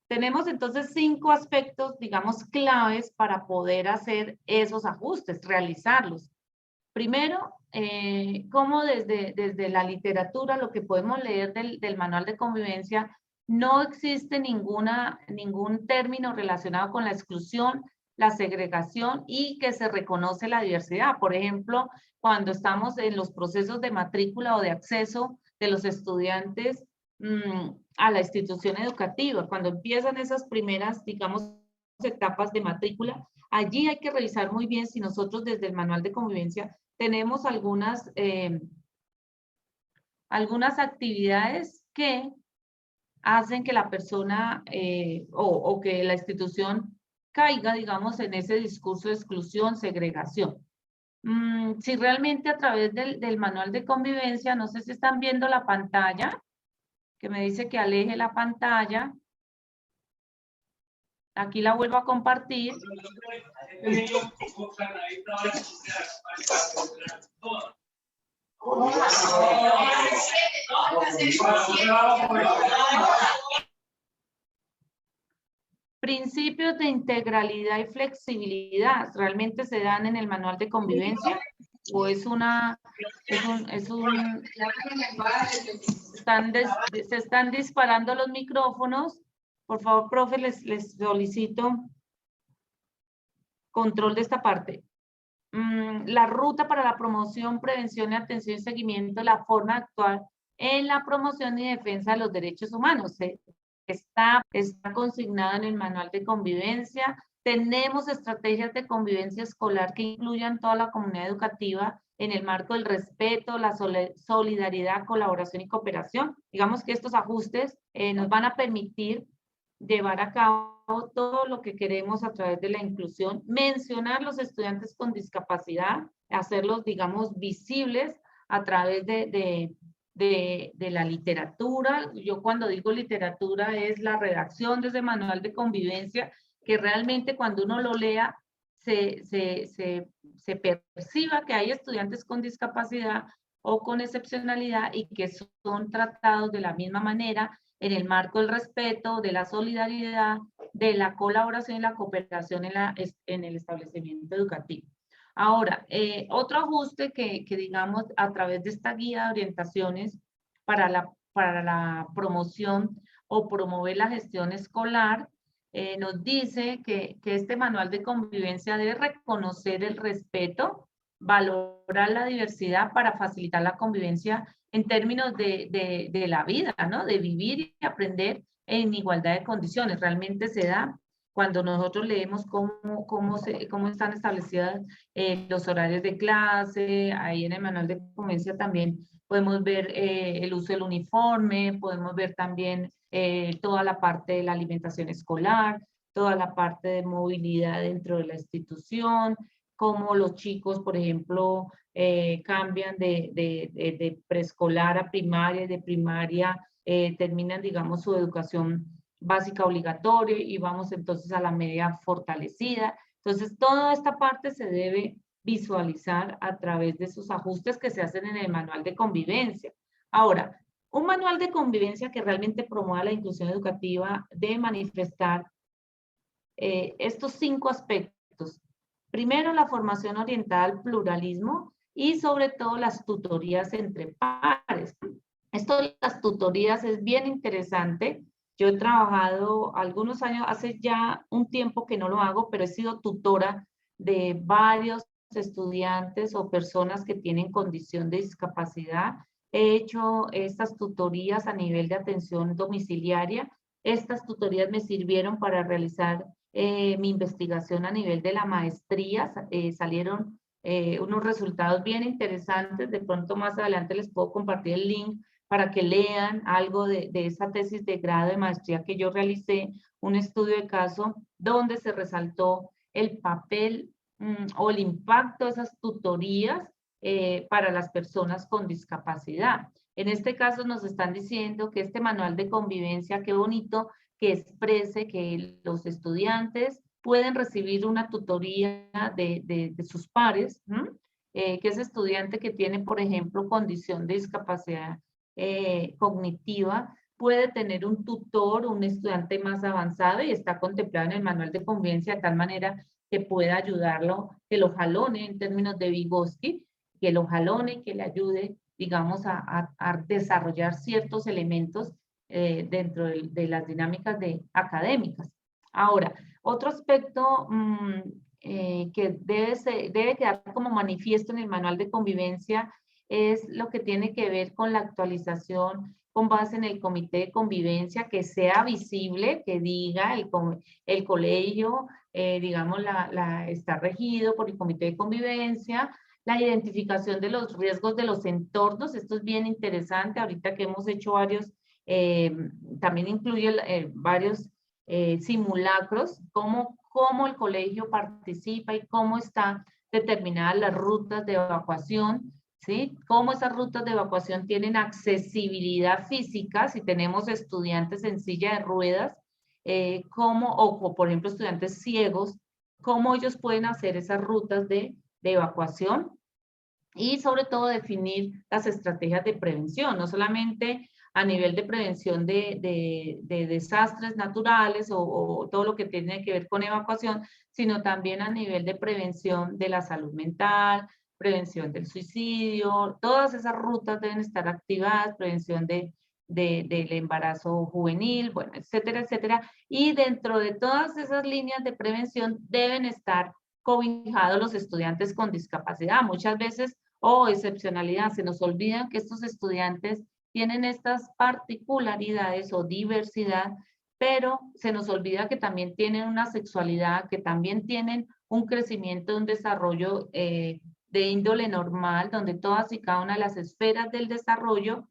Tenemos entonces 5 aspectos, digamos, claves para poder hacer esos ajustes, realizarlos. Primero, cómo desde la literatura, lo que podemos leer del Manual de Convivencia, no existe ningún término relacionado con la exclusión, la segregación y que se reconoce la diversidad. Por ejemplo, cuando estamos en los procesos de matrícula o de acceso de los estudiantes, a la institución educativa. Cuando empiezan esas primeras, digamos, etapas de matrícula, allí hay que revisar muy bien si nosotros desde el manual de convivencia tenemos algunas actividades que hacen que la persona o que la institución caiga, digamos, en ese discurso de exclusión, segregación. Si realmente a través del manual de convivencia, no sé si están viendo la pantalla, que me dice que aleje la pantalla. Aquí la vuelvo a compartir. Principios de integralidad y flexibilidad, ¿realmente se dan en el manual de convivencia? ¿O es se están disparando los micrófonos? Por favor, profe, les solicito control de esta parte. La ruta para la promoción, prevención y atención y seguimiento, la forma de actuar en la promoción y defensa de los derechos humanos. Está consignado en el manual de convivencia. Tenemos estrategias de convivencia escolar que incluyan toda la comunidad educativa en el marco del respeto, la solidaridad, colaboración y cooperación. Digamos que estos ajustes nos van a permitir llevar a cabo todo lo que queremos a través de la inclusión, mencionar los estudiantes con discapacidad, hacerlos, digamos, visibles a través de la literatura. Yo cuando digo literatura es la redacción de ese manual de convivencia, que realmente cuando uno lo lea se perciba que hay estudiantes con discapacidad o con excepcionalidad y que son tratados de la misma manera en el marco del respeto, de la solidaridad, de la colaboración y la cooperación en el establecimiento educativo. Ahora, otro ajuste que digamos a través de esta guía de orientaciones para la promoción o promover la gestión escolar, nos dice que este manual de convivencia debe reconocer el respeto, valorar la diversidad para facilitar la convivencia en términos de la vida, ¿no? De vivir y aprender en igualdad de condiciones. Realmente se da cuando nosotros leemos cómo están establecidas los horarios de clase. Ahí en el manual de convivencia también podemos ver el uso del uniforme, podemos ver también toda la parte de la alimentación escolar, toda la parte de movilidad dentro de la institución, cómo los chicos, por ejemplo, cambian de preescolar a primaria y de primaria terminan, digamos, su educación básica obligatoria y vamos entonces a la media fortalecida. Entonces, toda esta parte se debe visualizar a través de esos ajustes que se hacen en el manual de convivencia. Ahora, un manual de convivencia que realmente promueva la inclusión educativa debe manifestar estos 5 aspectos. Primero, la formación orientada al pluralismo y sobre todo las tutorías entre pares. Esto de las tutorías es bien interesante. Yo he trabajado algunos años, hace ya un tiempo que no lo hago, pero he sido tutora de varios estudiantes o personas que tienen condición de discapacidad. He hecho estas tutorías a nivel de atención domiciliaria. Estas tutorías me sirvieron para realizar mi investigación a nivel de la maestría. Salieron unos resultados bien interesantes. De pronto más adelante les puedo compartir el link para que lean algo de esa tesis de grado de maestría que yo realicé, un estudio de caso donde se resaltó el papel o el impacto de esas tutorías para las personas con discapacidad. En este caso nos están diciendo que este manual de convivencia, qué bonito, que exprese que los estudiantes pueden recibir una tutoría de sus pares, que ese estudiante que tiene, por ejemplo, condición de discapacidad cognitiva, puede tener un tutor, un estudiante más avanzado y está contemplado en el manual de convivencia de tal manera que pueda ayudarlo, que lo jalone en términos de Vygotsky, que lo jalone, que le ayude, digamos, a desarrollar ciertos elementos dentro de las dinámicas académicas. Ahora, otro aspecto que debe quedar como manifiesto en el manual de convivencia es lo que tiene que ver con la actualización con base en el comité de convivencia, que sea visible, que diga el colegio, digamos, está regido por el comité de convivencia, la identificación de los riesgos de los entornos. Esto es bien interesante, ahorita que hemos hecho varios, también incluye varios simulacros, cómo el colegio participa y cómo están determinadas las rutas de evacuación, ¿sí? Cómo esas rutas de evacuación tienen accesibilidad física, si tenemos estudiantes en silla de ruedas, o por ejemplo estudiantes ciegos, cómo ellos pueden hacer esas rutas de evacuación, y sobre todo definir las estrategias de prevención, no solamente a nivel de prevención de desastres naturales o todo lo que tiene que ver con evacuación, sino también a nivel de prevención de la salud mental, prevención del suicidio. Todas esas rutas deben estar activadas, prevención del embarazo juvenil, bueno, etcétera, etcétera. Y dentro de todas esas líneas de prevención deben estar cobijados los estudiantes con discapacidad. Muchas veces, excepcionalidad, se nos olvida que estos estudiantes tienen estas particularidades o diversidad, pero se nos olvida que también tienen una sexualidad, que también tienen un crecimiento, un desarrollo de índole normal, donde todas y cada una de las esferas del desarrollo,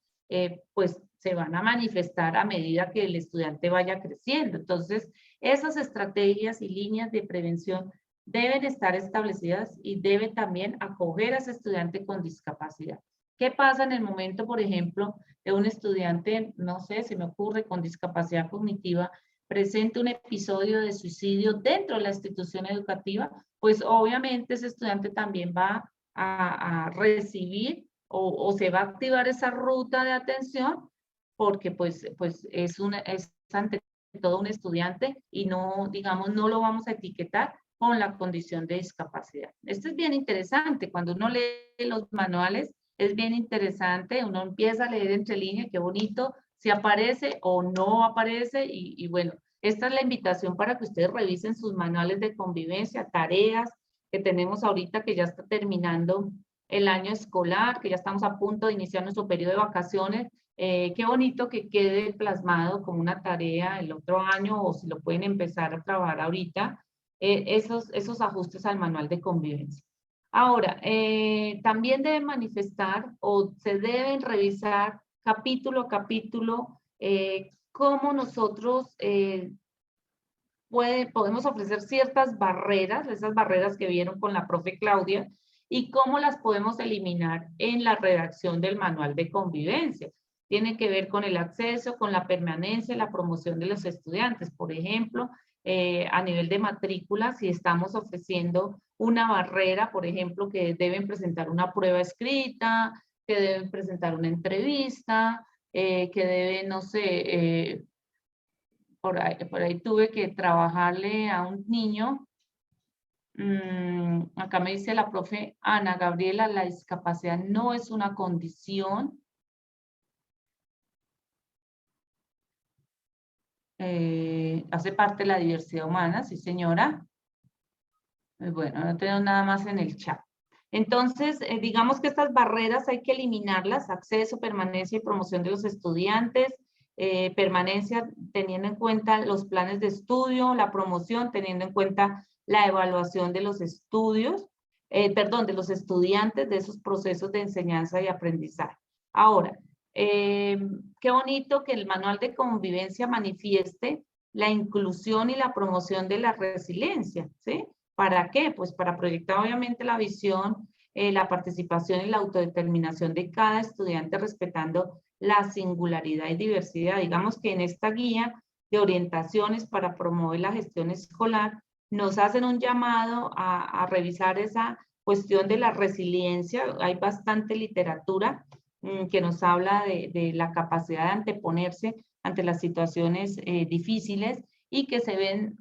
pues se van a manifestar a medida que el estudiante vaya creciendo. Entonces, esas estrategias y líneas de prevención deben estar establecidas y deben también acoger a ese estudiante con discapacidad. ¿Qué pasa en el momento, por ejemplo, de un estudiante, no sé, se me ocurre, con discapacidad cognitiva, presenta un episodio de suicidio dentro de la institución educativa? Pues obviamente ese estudiante también va a recibir o se va a activar esa ruta de atención, porque pues es ante todo un estudiante y no, digamos, no lo vamos a etiquetar con la condición de discapacidad. Esto es bien interesante, cuando uno lee los manuales, es bien interesante, uno empieza a leer entre líneas, qué bonito, si aparece o no aparece, y bueno, esta es la invitación para que ustedes revisen sus manuales de convivencia, tareas que tenemos ahorita, que ya está terminando el año escolar, que ya estamos a punto de iniciar nuestro periodo de vacaciones. Qué bonito que quede plasmado como una tarea el otro año, o si lo pueden empezar a trabajar ahorita, esos ajustes al manual de convivencia. Ahora, también deben manifestar o se deben revisar capítulo a capítulo cómo nosotros podemos ofrecer ciertas barreras, esas barreras que vieron con la profe Claudia, y cómo las podemos eliminar en la redacción del manual de convivencia. Tiene que ver con el acceso, con la permanencia, la promoción de los estudiantes. Por ejemplo, a nivel de matrícula, si estamos ofreciendo una barrera, por ejemplo, que deben presentar una prueba escrita, que deben presentar una entrevista, que deben, no sé, por ahí tuve que trabajarle a un niño. Acá me dice la profe Ana Gabriela, la discapacidad no es una condición. Hace parte de la diversidad humana, sí señora. Bueno, no tengo nada más en el chat. Entonces, digamos que estas barreras hay que eliminarlas: acceso, permanencia y promoción de los estudiantes, permanencia teniendo en cuenta los planes de estudio, la promoción teniendo en cuenta la evaluación de los estudios, de los estudiantes, de esos procesos de enseñanza y aprendizaje. Ahora, qué bonito que el manual de convivencia manifieste la inclusión y la promoción de la resiliencia, ¿sí? ¿Para qué? Pues para proyectar obviamente la visión, la participación y la autodeterminación de cada estudiante, respetando la singularidad y diversidad. Digamos que en esta guía de orientaciones para promover la gestión escolar, nos hacen un llamado a revisar esa cuestión de la resiliencia. Hay bastante literatura que nos habla de la capacidad de anteponerse ante las situaciones difíciles, y que se ven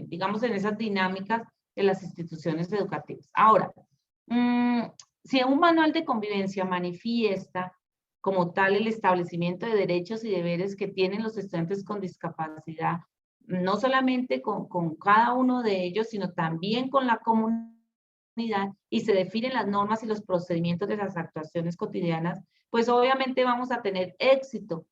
digamos, en esas dinámicas de las instituciones educativas. Ahora, si un manual de convivencia manifiesta como tal el establecimiento de derechos y deberes que tienen los estudiantes con discapacidad, no solamente con cada uno de ellos, sino también con la comunidad, unidad y se definen las normas y los procedimientos de las actuaciones cotidianas, pues obviamente vamos a tener éxito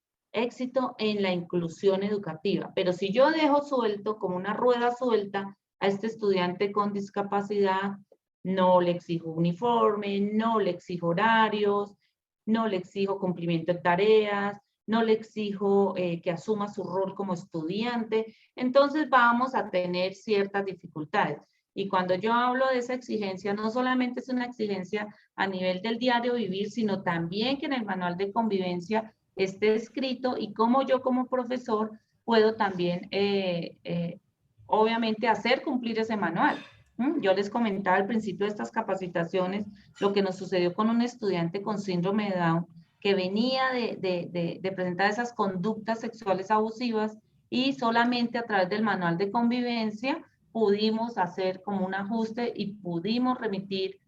en la inclusión educativa. Pero si yo dejo suelto, como una rueda suelta, a este estudiante con discapacidad, no le exijo uniforme, no le exijo horarios, no le exijo cumplimiento de tareas, no le exijo que asuma su rol como estudiante, entonces vamos a tener ciertas dificultades. Y cuando yo hablo de esa exigencia, no solamente es una exigencia a nivel del diario vivir, sino también que en el manual de convivencia esté escrito y cómo yo como profesor puedo también, obviamente, hacer cumplir ese manual. Yo les comentaba al principio de estas capacitaciones lo que nos sucedió con un estudiante con síndrome de Down que venía de presentar esas conductas sexuales abusivas y solamente a través del manual de convivencia pudimos hacer como un ajuste y pudimos remitir,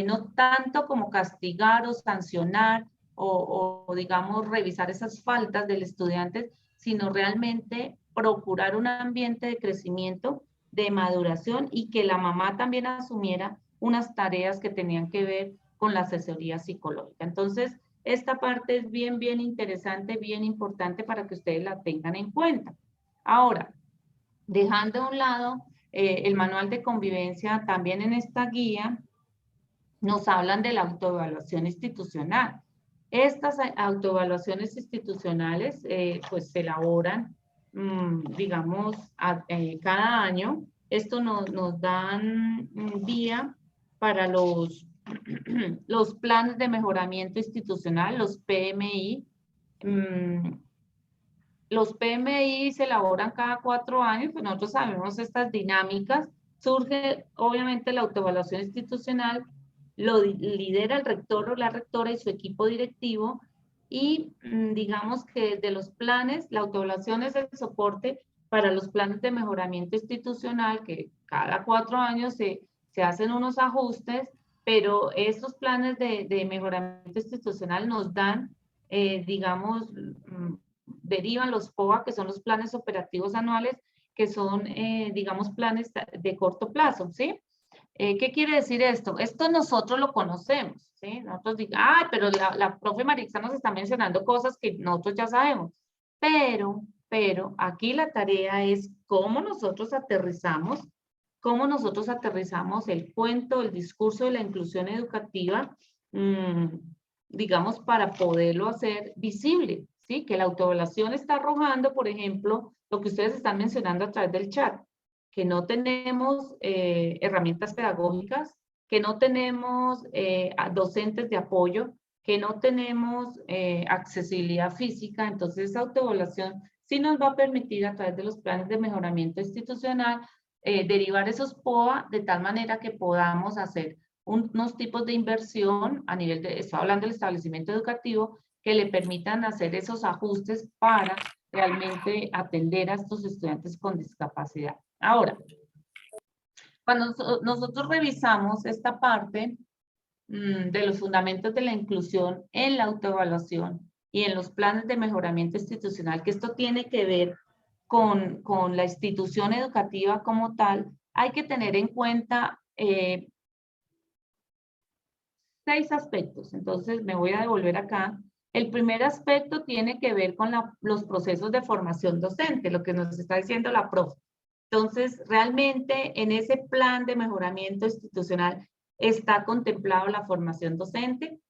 no tanto como castigar o sancionar o digamos revisar esas faltas del estudiante, sino realmente procurar un ambiente de crecimiento, de maduración y que la mamá también asumiera unas tareas que tenían que ver con la asesoría psicológica. Entonces, esta parte es bien interesante, bien importante para que ustedes la tengan en cuenta. Ahora, dejando a un lado el manual de convivencia, también en esta guía nos hablan de la autoevaluación institucional. Estas autoevaluaciones institucionales pues se elaboran, digamos, cada año. Esto nos dan vía para los planes de mejoramiento institucional, los PMI. Los PMI se elaboran cada 4 años, pues nosotros sabemos estas dinámicas. Surge obviamente la autoevaluación institucional, lo lidera el rector o la rectora y su equipo directivo, y digamos que de los planes, la autoevaluación es el soporte para los planes de mejoramiento institucional, que cada 4 años se hacen unos ajustes, pero estos planes de mejoramiento institucional nos dan, digamos, derivan los POA, que son los planes operativos anuales, que son, digamos, planes de corto plazo, ¿sí? ¿Qué quiere decir esto? Esto nosotros lo conocemos, ¿sí? Nosotros digamos, ay, pero la profe Marixa nos está mencionando cosas que nosotros ya sabemos, pero aquí la tarea es cómo nosotros aterrizamos el cuento, el discurso de la inclusión educativa, digamos, para poderlo hacer visible, ¿sí? Que la autoevaluación está arrojando, por ejemplo, lo que ustedes están mencionando a través del chat, que no tenemos herramientas pedagógicas, que no tenemos docentes de apoyo, que no tenemos accesibilidad física. Entonces, esa autoevaluación sí nos va a permitir a través de los planes de mejoramiento institucional derivar esos POA de tal manera que podamos hacer unos tipos de inversión a nivel de, estoy hablando del establecimiento educativo, que le permitan hacer esos ajustes para realmente atender a estos estudiantes con discapacidad. Ahora, cuando nosotros revisamos esta parte de los fundamentos de la inclusión en la autoevaluación y en los planes de mejoramiento institucional, que esto tiene que ver con la institución educativa como tal, hay que tener en cuenta 6 aspectos. Entonces, me voy a devolver acá. El primer aspecto tiene que ver con los procesos de formación docente, lo que nos está diciendo la profe. Entonces, realmente en ese plan de mejoramiento institucional está contemplado la formación docente.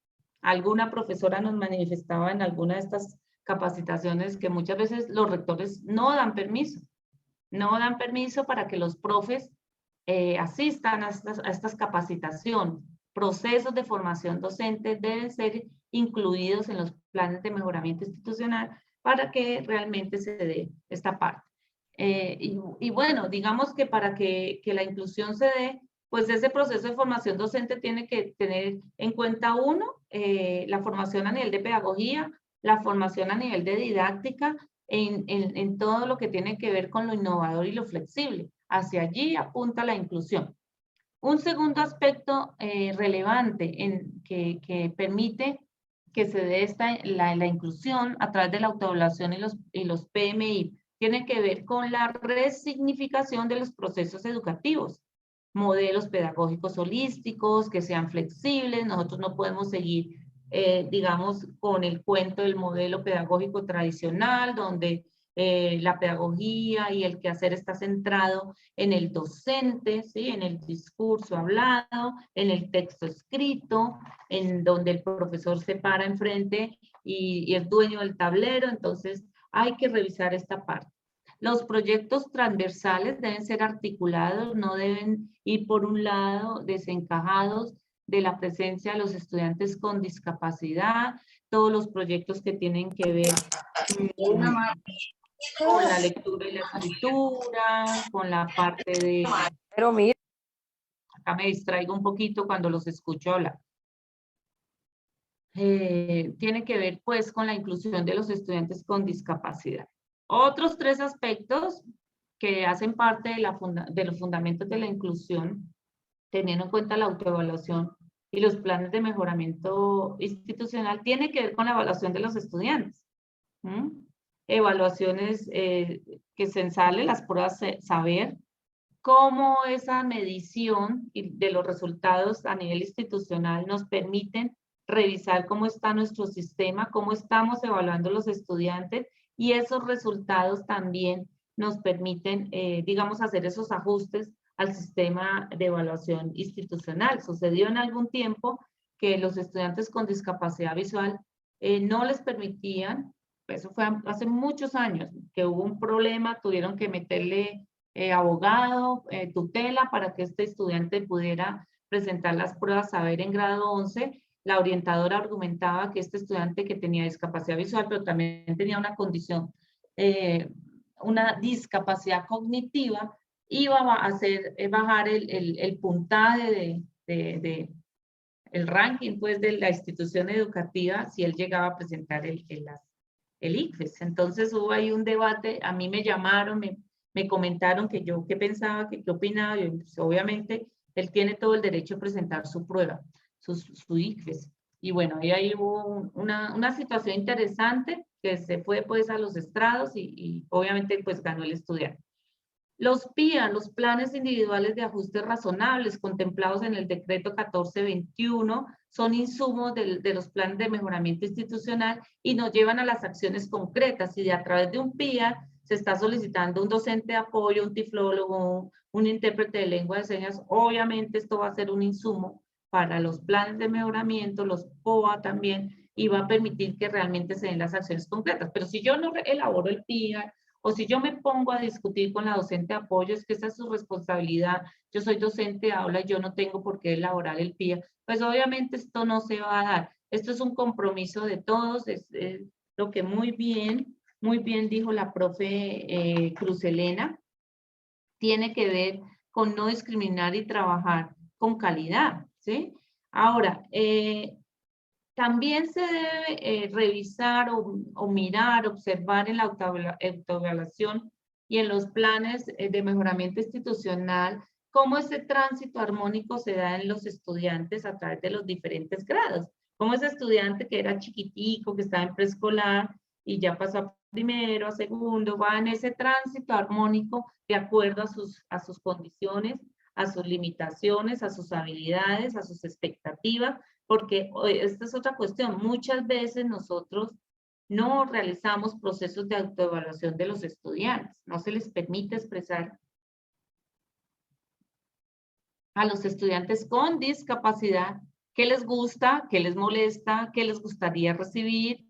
Alguna profesora nos manifestaba en alguna de estas capacitaciones que muchas veces los rectores no dan permiso para que los profes asistan a estas capacitaciones. Procesos de formación docente deben ser incluidos en los planes de mejoramiento institucional para que realmente se dé esta parte. Y bueno, digamos que para que la inclusión se dé, pues ese proceso de formación docente tiene que tener en cuenta la formación a nivel de pedagogía, la formación a nivel de didáctica, en todo lo que tiene que ver con lo innovador y lo flexible. Hacia allí apunta la inclusión. Un segundo aspecto relevante que permite que se dé la inclusión a través de la autoevaluación y los PMI tiene que ver con la resignificación de los procesos educativos. modelos pedagógicos holísticos, que sean flexibles. Nosotros no podemos seguir, digamos, con el cuento del modelo pedagógico tradicional, donde la pedagogía y el quehacer está centrado en el docente, ¿sí? En el discurso hablado, en el texto escrito, en donde el profesor se para enfrente y es dueño del tablero. Entonces hay que revisar esta parte. Los proyectos transversales deben ser articulados, no deben ir por un lado desencajados de la presencia de los estudiantes con discapacidad. Todos los proyectos que tienen que ver con la lectura y la escritura, con la parte de... Pero mira, acá me distraigo un poquito cuando los escucho hablar. Tiene que ver pues con la inclusión de los estudiantes con discapacidad. Otros 3 aspectos que hacen parte de los fundamentos de la inclusión, teniendo en cuenta la autoevaluación y los planes de mejoramiento institucional, tiene que ver con la evaluación de los estudiantes. Evaluaciones que se ensalen, las pruebas saber, cómo esa medición de los resultados a nivel institucional nos permiten revisar cómo está nuestro sistema, cómo estamos evaluando los estudiantes, y esos resultados también nos permiten, digamos, hacer esos ajustes al sistema de evaluación institucional. Sucedió en algún tiempo que los estudiantes con discapacidad visual no les permitían, eso fue hace muchos años, que hubo un problema, tuvieron que meterle abogado, tutela, para que este estudiante pudiera presentar las pruebas saber en grado 11. La orientadora argumentaba que este estudiante que tenía discapacidad visual, pero también tenía una condición, una discapacidad cognitiva, iba a hacer bajar el puntaje el ranking pues de la institución educativa si él llegaba a presentar el ICFES. Entonces hubo ahí un debate, a mí me llamaron, me comentaron que yo qué pensaba, qué opinaba, y pues, obviamente él tiene todo el derecho a presentar su prueba, su ICFES. Y bueno, ahí hubo una situación interesante que se fue pues a los estrados y obviamente pues ganó el estudiante. Los PIA, los planes individuales de ajustes razonables contemplados en el decreto 1421, son insumos de los planes de mejoramiento institucional y nos llevan a las acciones concretas. Y a través de un PIA se está solicitando un docente de apoyo, un tiflólogo, un intérprete de lengua de señas. Obviamente esto va a ser un insumo para los planes de mejoramiento, los POA también, y va a permitir que realmente se den las acciones concretas. Pero si yo no elaboro el PIA, o si yo me pongo a discutir con la docente de apoyo, es que esa es su responsabilidad, yo soy docente de aula y yo no tengo por qué elaborar el PIA, pues obviamente esto no se va a dar. Esto es un compromiso de todos, es lo que muy bien dijo la profe Cruz Elena, tiene que ver con no discriminar y trabajar con calidad, ¿sí? Ahora, también se debe revisar o mirar, observar en la autoevaluación y en los planes de mejoramiento institucional cómo ese tránsito armónico se da en los estudiantes a través de los diferentes grados. Como ese estudiante que era chiquitico, que estaba en preescolar y ya pasó a primero, a segundo, va en ese tránsito armónico de acuerdo a sus condiciones, a sus limitaciones, a sus habilidades, a sus expectativas, porque esta es otra cuestión. Muchas veces nosotros no realizamos procesos de autoevaluación de los estudiantes, no se les permite expresar a los estudiantes con discapacidad qué les gusta, qué les molesta, qué les gustaría recibir.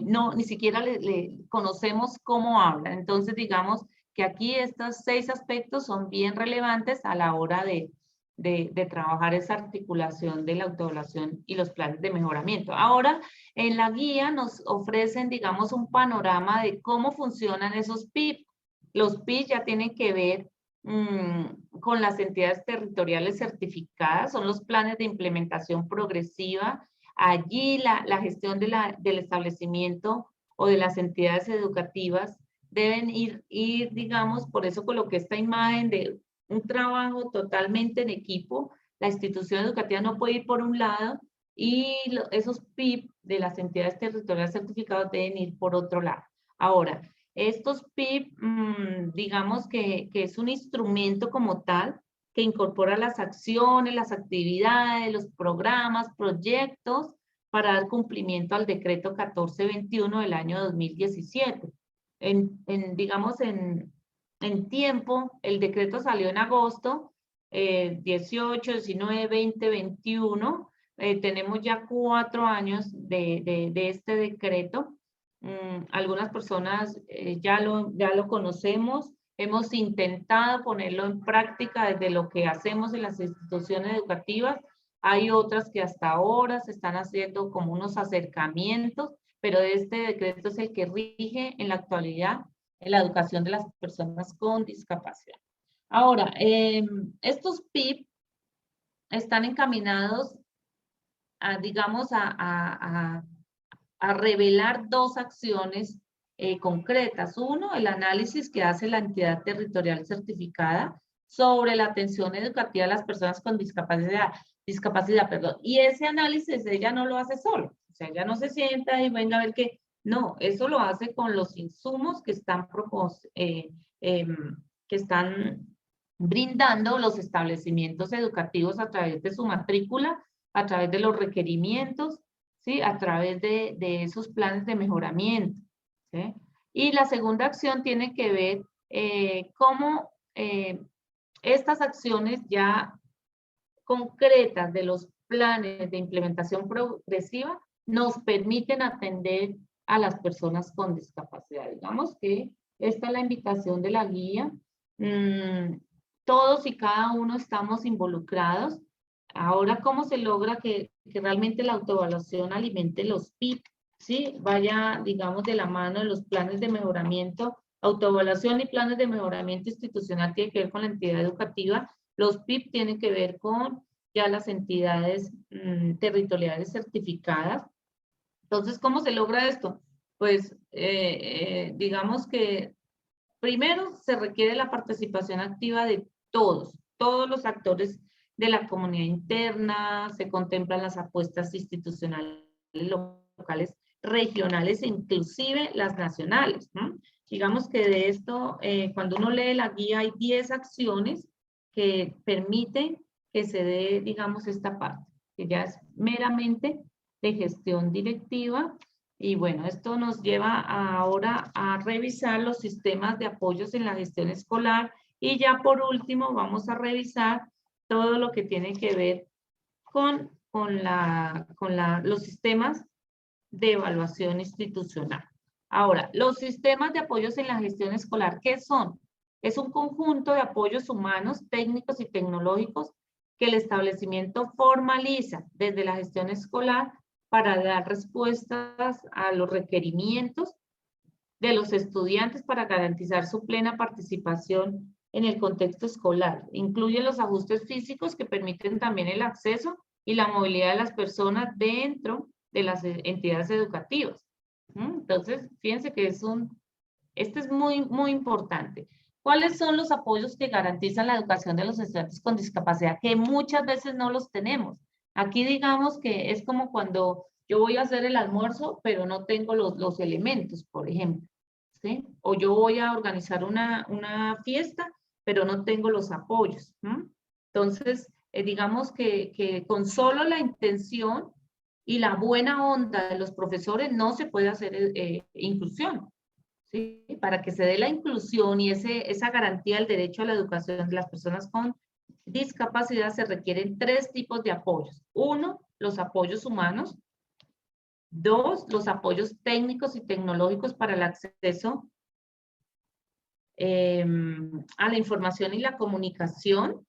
No, ni siquiera le conocemos cómo hablan. Entonces, digamos que aquí estos 6 aspectos son bien relevantes a la hora de trabajar esa articulación de la autoevaluación y los planes de mejoramiento. Ahora, en la guía nos ofrecen, digamos, un panorama de cómo funcionan esos PIP. Los PIP ya tienen que ver con las entidades territoriales certificadas, son los planes de implementación progresiva. Allí la gestión del establecimiento o de las entidades educativas deben ir, digamos, por eso coloqué esta imagen de un trabajo totalmente en equipo. La institución educativa no puede ir por un lado y esos PIP de las entidades territoriales certificadas deben ir por otro lado. Ahora, estos PIP, digamos que es un instrumento como tal que incorpora las acciones, las actividades, los programas, proyectos para dar cumplimiento al decreto 1421 del año 2017. Digamos, en tiempo, el decreto salió en agosto, 18, 19, 20, 21. Tenemos ya 4 años de este decreto. Algunas personas ya lo conocemos. Hemos intentado ponerlo en práctica desde lo que hacemos en las instituciones educativas. Hay otras que hasta ahora se están haciendo como unos acercamientos, pero este decreto es el que rige en la actualidad en la educación de las personas con discapacidad. Ahora, estos PIP están encaminados a, digamos, a revelar 2 acciones concretas. Uno, el análisis que hace la entidad territorial certificada sobre la atención educativa a las personas con discapacidad. Y ese análisis ella no lo hace solo. O sea, ella no se sienta y venga a ver qué. No, eso lo hace con los insumos que están brindando los establecimientos educativos a través de su matrícula, a través de los requerimientos, ¿sí? A través de esos planes de mejoramiento, ¿sí? Y la segunda acción tiene que ver cómo estas acciones ya concretas de los planes de implementación progresiva nos permiten atender a las personas con discapacidad. Digamos que esta es la invitación de la guía. Todos y cada uno estamos involucrados. Ahora, ¿cómo se logra que realmente la autoevaluación alimente los PIP? ¿Sí? Vaya, digamos, de la mano de los planes de mejoramiento. Autoevaluación y planes de mejoramiento institucional tienen que ver con la entidad educativa. Los PIP tienen que ver con ya las entidades territoriales certificadas. Entonces, ¿cómo se logra esto? Pues, digamos que primero se requiere la participación activa de todos los actores de la comunidad interna, se contemplan las apuestas institucionales locales, regionales e inclusive las nacionales, ¿no? Digamos que de esto, cuando uno lee la guía, hay 10 acciones que permiten que se dé, digamos, esta parte, que ya es meramente de gestión directiva. Y bueno, esto nos lleva ahora a revisar los sistemas de apoyos en la gestión escolar y ya por último vamos a revisar todo lo que tiene que ver con los sistemas de evaluación institucional. Ahora, los sistemas de apoyos en la gestión escolar, ¿qué son? Es un conjunto de apoyos humanos, técnicos y tecnológicos que el establecimiento formaliza desde la gestión escolar para dar respuestas a los requerimientos de los estudiantes para garantizar su plena participación en el contexto escolar. Incluyen los ajustes físicos que permiten también el acceso y la movilidad de las personas dentro de las entidades educativas. Entonces, fíjense que este es muy importante. ¿Cuáles son los apoyos que garantizan la educación de los estudiantes con discapacidad? Que muchas veces no los tenemos. Aquí digamos que es como cuando yo voy a hacer el almuerzo, pero no tengo los elementos, por ejemplo, ¿sí? O yo voy a organizar una fiesta, pero no tengo los apoyos. Entonces, digamos que con solo la intención y la buena onda de los profesores no se puede hacer inclusión, ¿sí? Para que se dé la inclusión y esa garantía del derecho a la educación de las personas con discapacidad se requieren 3 tipos de apoyos. 1, los apoyos humanos. 2, los apoyos técnicos y tecnológicos para el acceso a la información y la comunicación.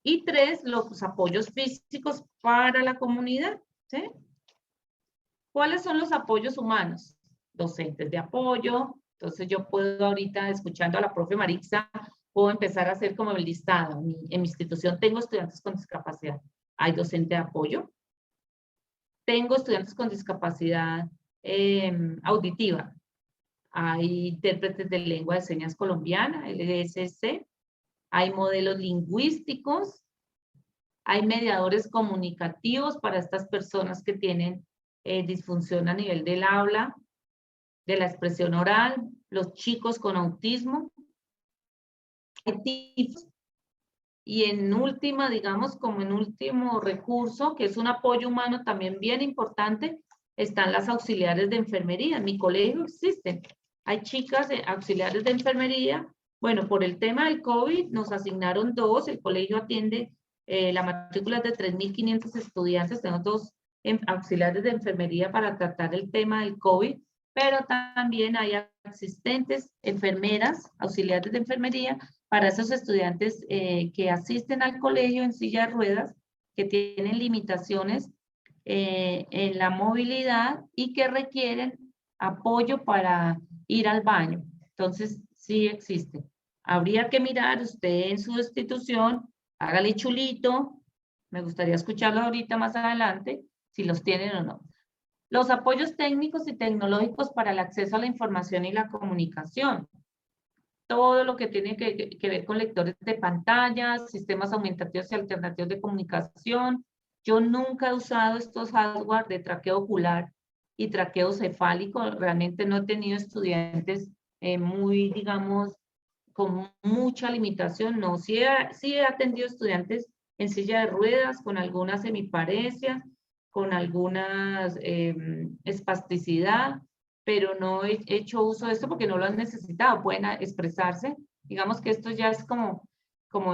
Y 3, los apoyos físicos para la comunidad, ¿sí? ¿Cuáles son los apoyos humanos? Docentes de apoyo. Entonces yo puedo ahorita, escuchando a la profe Marixa, puedo empezar a hacer como el listado. En mi institución tengo estudiantes con discapacidad. Hay docente de apoyo. Tengo estudiantes con discapacidad auditiva. Hay intérpretes de lengua de señas colombiana, LSC. Hay modelos lingüísticos. Hay mediadores comunicativos para estas personas que tienen disfunción a nivel del habla, de la expresión oral, los chicos con autismo. Hay tipos Y en última, digamos, como en último recurso, que es un apoyo humano también bien importante, están las auxiliares de enfermería. En mi colegio existen. Hay chicas auxiliares de enfermería. Bueno, por el tema del COVID nos asignaron 2. El colegio atiende la matrícula de 3.500 estudiantes. Tenemos 2 auxiliares de enfermería para tratar el tema del COVID, pero también hay asistentes, enfermeras, auxiliares de enfermería para esos estudiantes que asisten al colegio en silla de ruedas, que tienen limitaciones en la movilidad y que requieren apoyo para ir al baño. Entonces, sí existe. Habría que mirar usted en su institución, hágale chulito, me gustaría escucharlo ahorita más adelante, si los tienen o no. Los apoyos técnicos y tecnológicos para el acceso a la información y la comunicación. Todo lo que tiene que ver con lectores de pantallas, sistemas aumentativos y alternativos de comunicación. Yo nunca he usado estos hardware de traqueo ocular y traqueo cefálico. Realmente no he tenido estudiantes muy, digamos, con mucha limitación. No, sí he atendido estudiantes en silla de ruedas, con alguna semiparesia, con alguna espasticidad, pero no he hecho uso de esto porque no lo han necesitado, pueden expresarse. Digamos que esto ya es como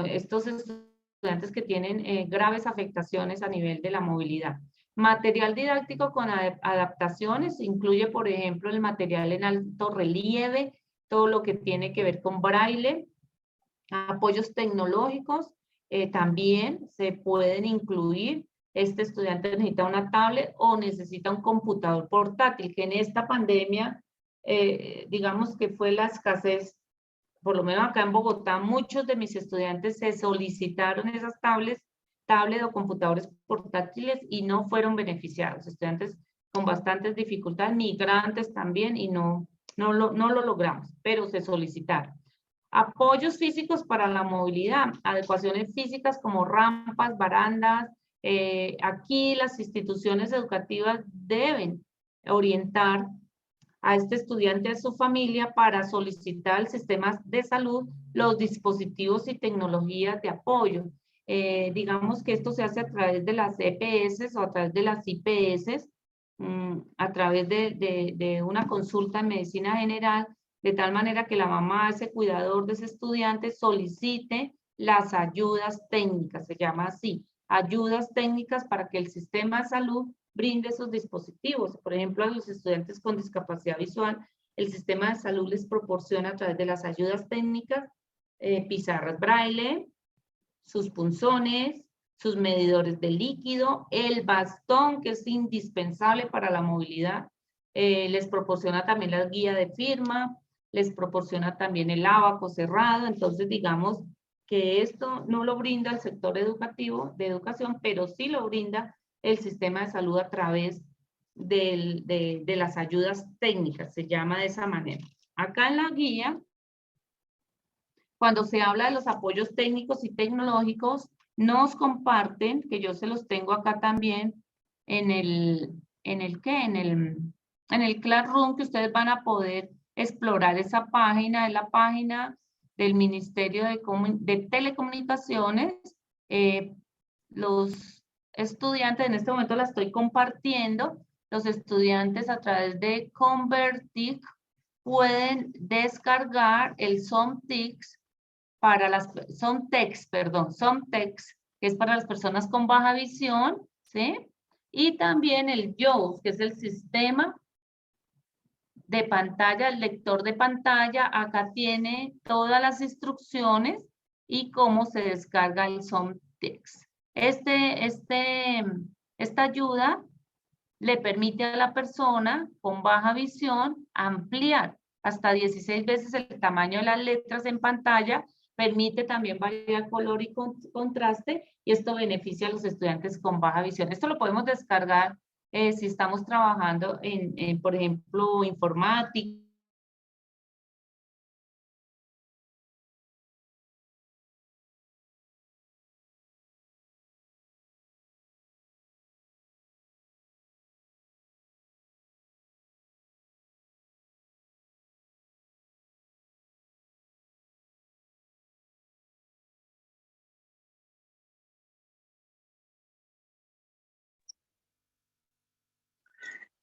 estos estudiantes que tienen graves afectaciones a nivel de la movilidad. Material didáctico con adaptaciones, incluye, por ejemplo, el material en alto relieve, todo lo que tiene que ver con braille, apoyos tecnológicos, también se pueden incluir. Este estudiante necesita una tablet o necesita un computador portátil, que en esta pandemia, digamos que fue la escasez, por lo menos acá en Bogotá, muchos de mis estudiantes se solicitaron esas tablets o computadores portátiles y no fueron beneficiados. Estudiantes con bastantes dificultades, migrantes también, y no lo logramos, pero se solicitaron. Apoyos físicos para la movilidad, adecuaciones físicas como rampas, barandas. Aquí las instituciones educativas deben orientar a este estudiante y a su familia para solicitar al sistema de salud los dispositivos y tecnologías de apoyo. Digamos que esto se hace a través de las EPS o a través de las IPS, a través de una consulta en medicina general, de tal manera que la mamá, ese cuidador de ese estudiante, solicite las ayudas técnicas, se llama así, ayudas técnicas para que el sistema de salud brinde esos dispositivos. Por ejemplo, a los estudiantes con discapacidad visual, el sistema de salud les proporciona a través de las ayudas técnicas, pizarras braille, sus punzones, sus medidores de líquido, el bastón, que es indispensable para la movilidad, les proporciona también la guía de firma, les proporciona también el ábaco cerrado. Entonces, digamos que esto no lo brinda el sector educativo, de educación, pero sí lo brinda el sistema de salud a través de las ayudas técnicas, se llama de esa manera. Acá en la guía, cuando se habla de los apoyos técnicos y tecnológicos, nos comparten, que yo se los tengo acá también, en el Classroom, que ustedes van a poder explorar esa página, es la página del Ministerio de Telecomunicaciones. Los estudiantes, en este momento la estoy compartiendo, los estudiantes a través de Convertic pueden descargar el SOMTIX para SOMTEX, que es para las personas con baja visión, ¿sí? Y también el JAWS, que es el sistema de pantalla, el lector de pantalla. Acá tiene todas las instrucciones y cómo se descarga el SOMTEX. Esta ayuda le permite a la persona con baja visión ampliar hasta 16 veces el tamaño de las letras en pantalla, permite también variar color y contraste, y esto beneficia a los estudiantes con baja visión. Esto lo podemos descargar si estamos trabajando por ejemplo, informática,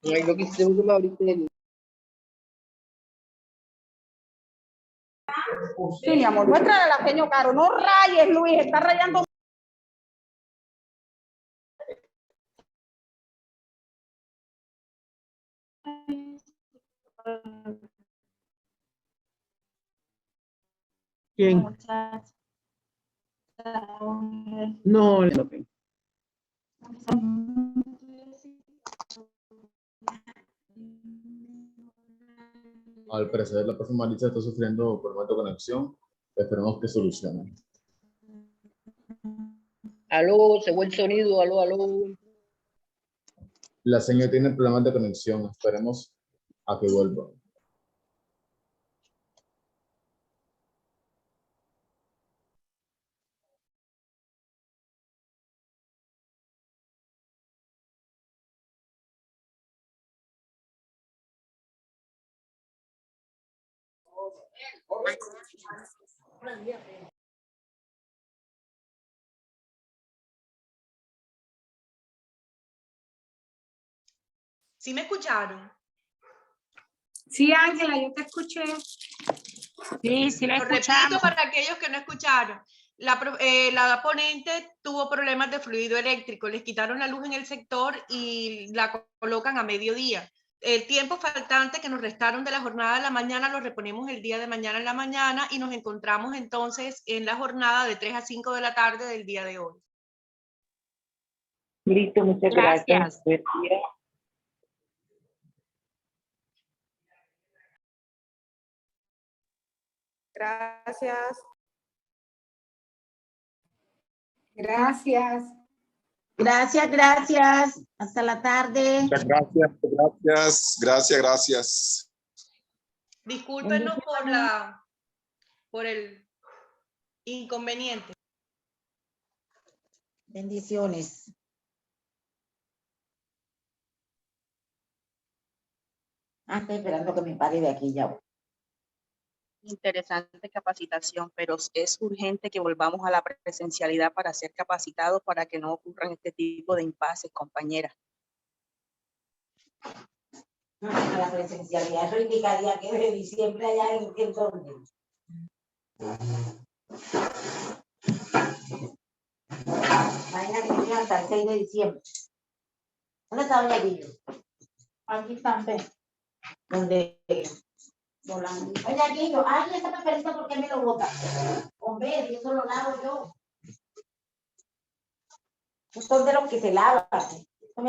Lo que se usa ahorita el... Sí, mi amor, muéstrale al pequeño Caro. No rayes, Luis, está rayando. ¿Quién? No, no. Al parecer la profe Maritza está sufriendo problemas de conexión. Esperemos que solucione. Aló, se fue el sonido, aló, aló. La señora tiene problemas de conexión. Esperemos a que vuelva. ¿Sí me escucharon? Sí, Ángela, yo te escuché. Sí, sí la escuchamos. Repito para aquellos que no escucharon. La ponente tuvo problemas de fluido eléctrico, les quitaron la luz en el sector y la colocan a mediodía. El tiempo faltante que nos restaron de la jornada de la mañana lo reponemos el día de mañana en la mañana y nos encontramos entonces en la jornada de 3 a 5 de la tarde del día de hoy. Listo, muchas gracias. Gracias. Gracias. Gracias, gracias. Hasta la tarde. Muchas gracias. Discúlpenos por el inconveniente. Bendiciones. Estoy esperando que me pare de aquí ya. Interesante capacitación, pero es urgente que volvamos a la presencialidad para ser capacitados para que no ocurran este tipo de impases, compañeras. A la presencialidad, eso indicaría que de diciembre allá en dónde. Imagínate que hasta el 6 de diciembre. ¿Dónde está doña Guillo? Aquí también. ¿Dónde? Volando. Oye, Guillo, alguien ese papelito, ¿por qué me lo bota? Hombre, eso lo lavo yo. Son de los que se lavan.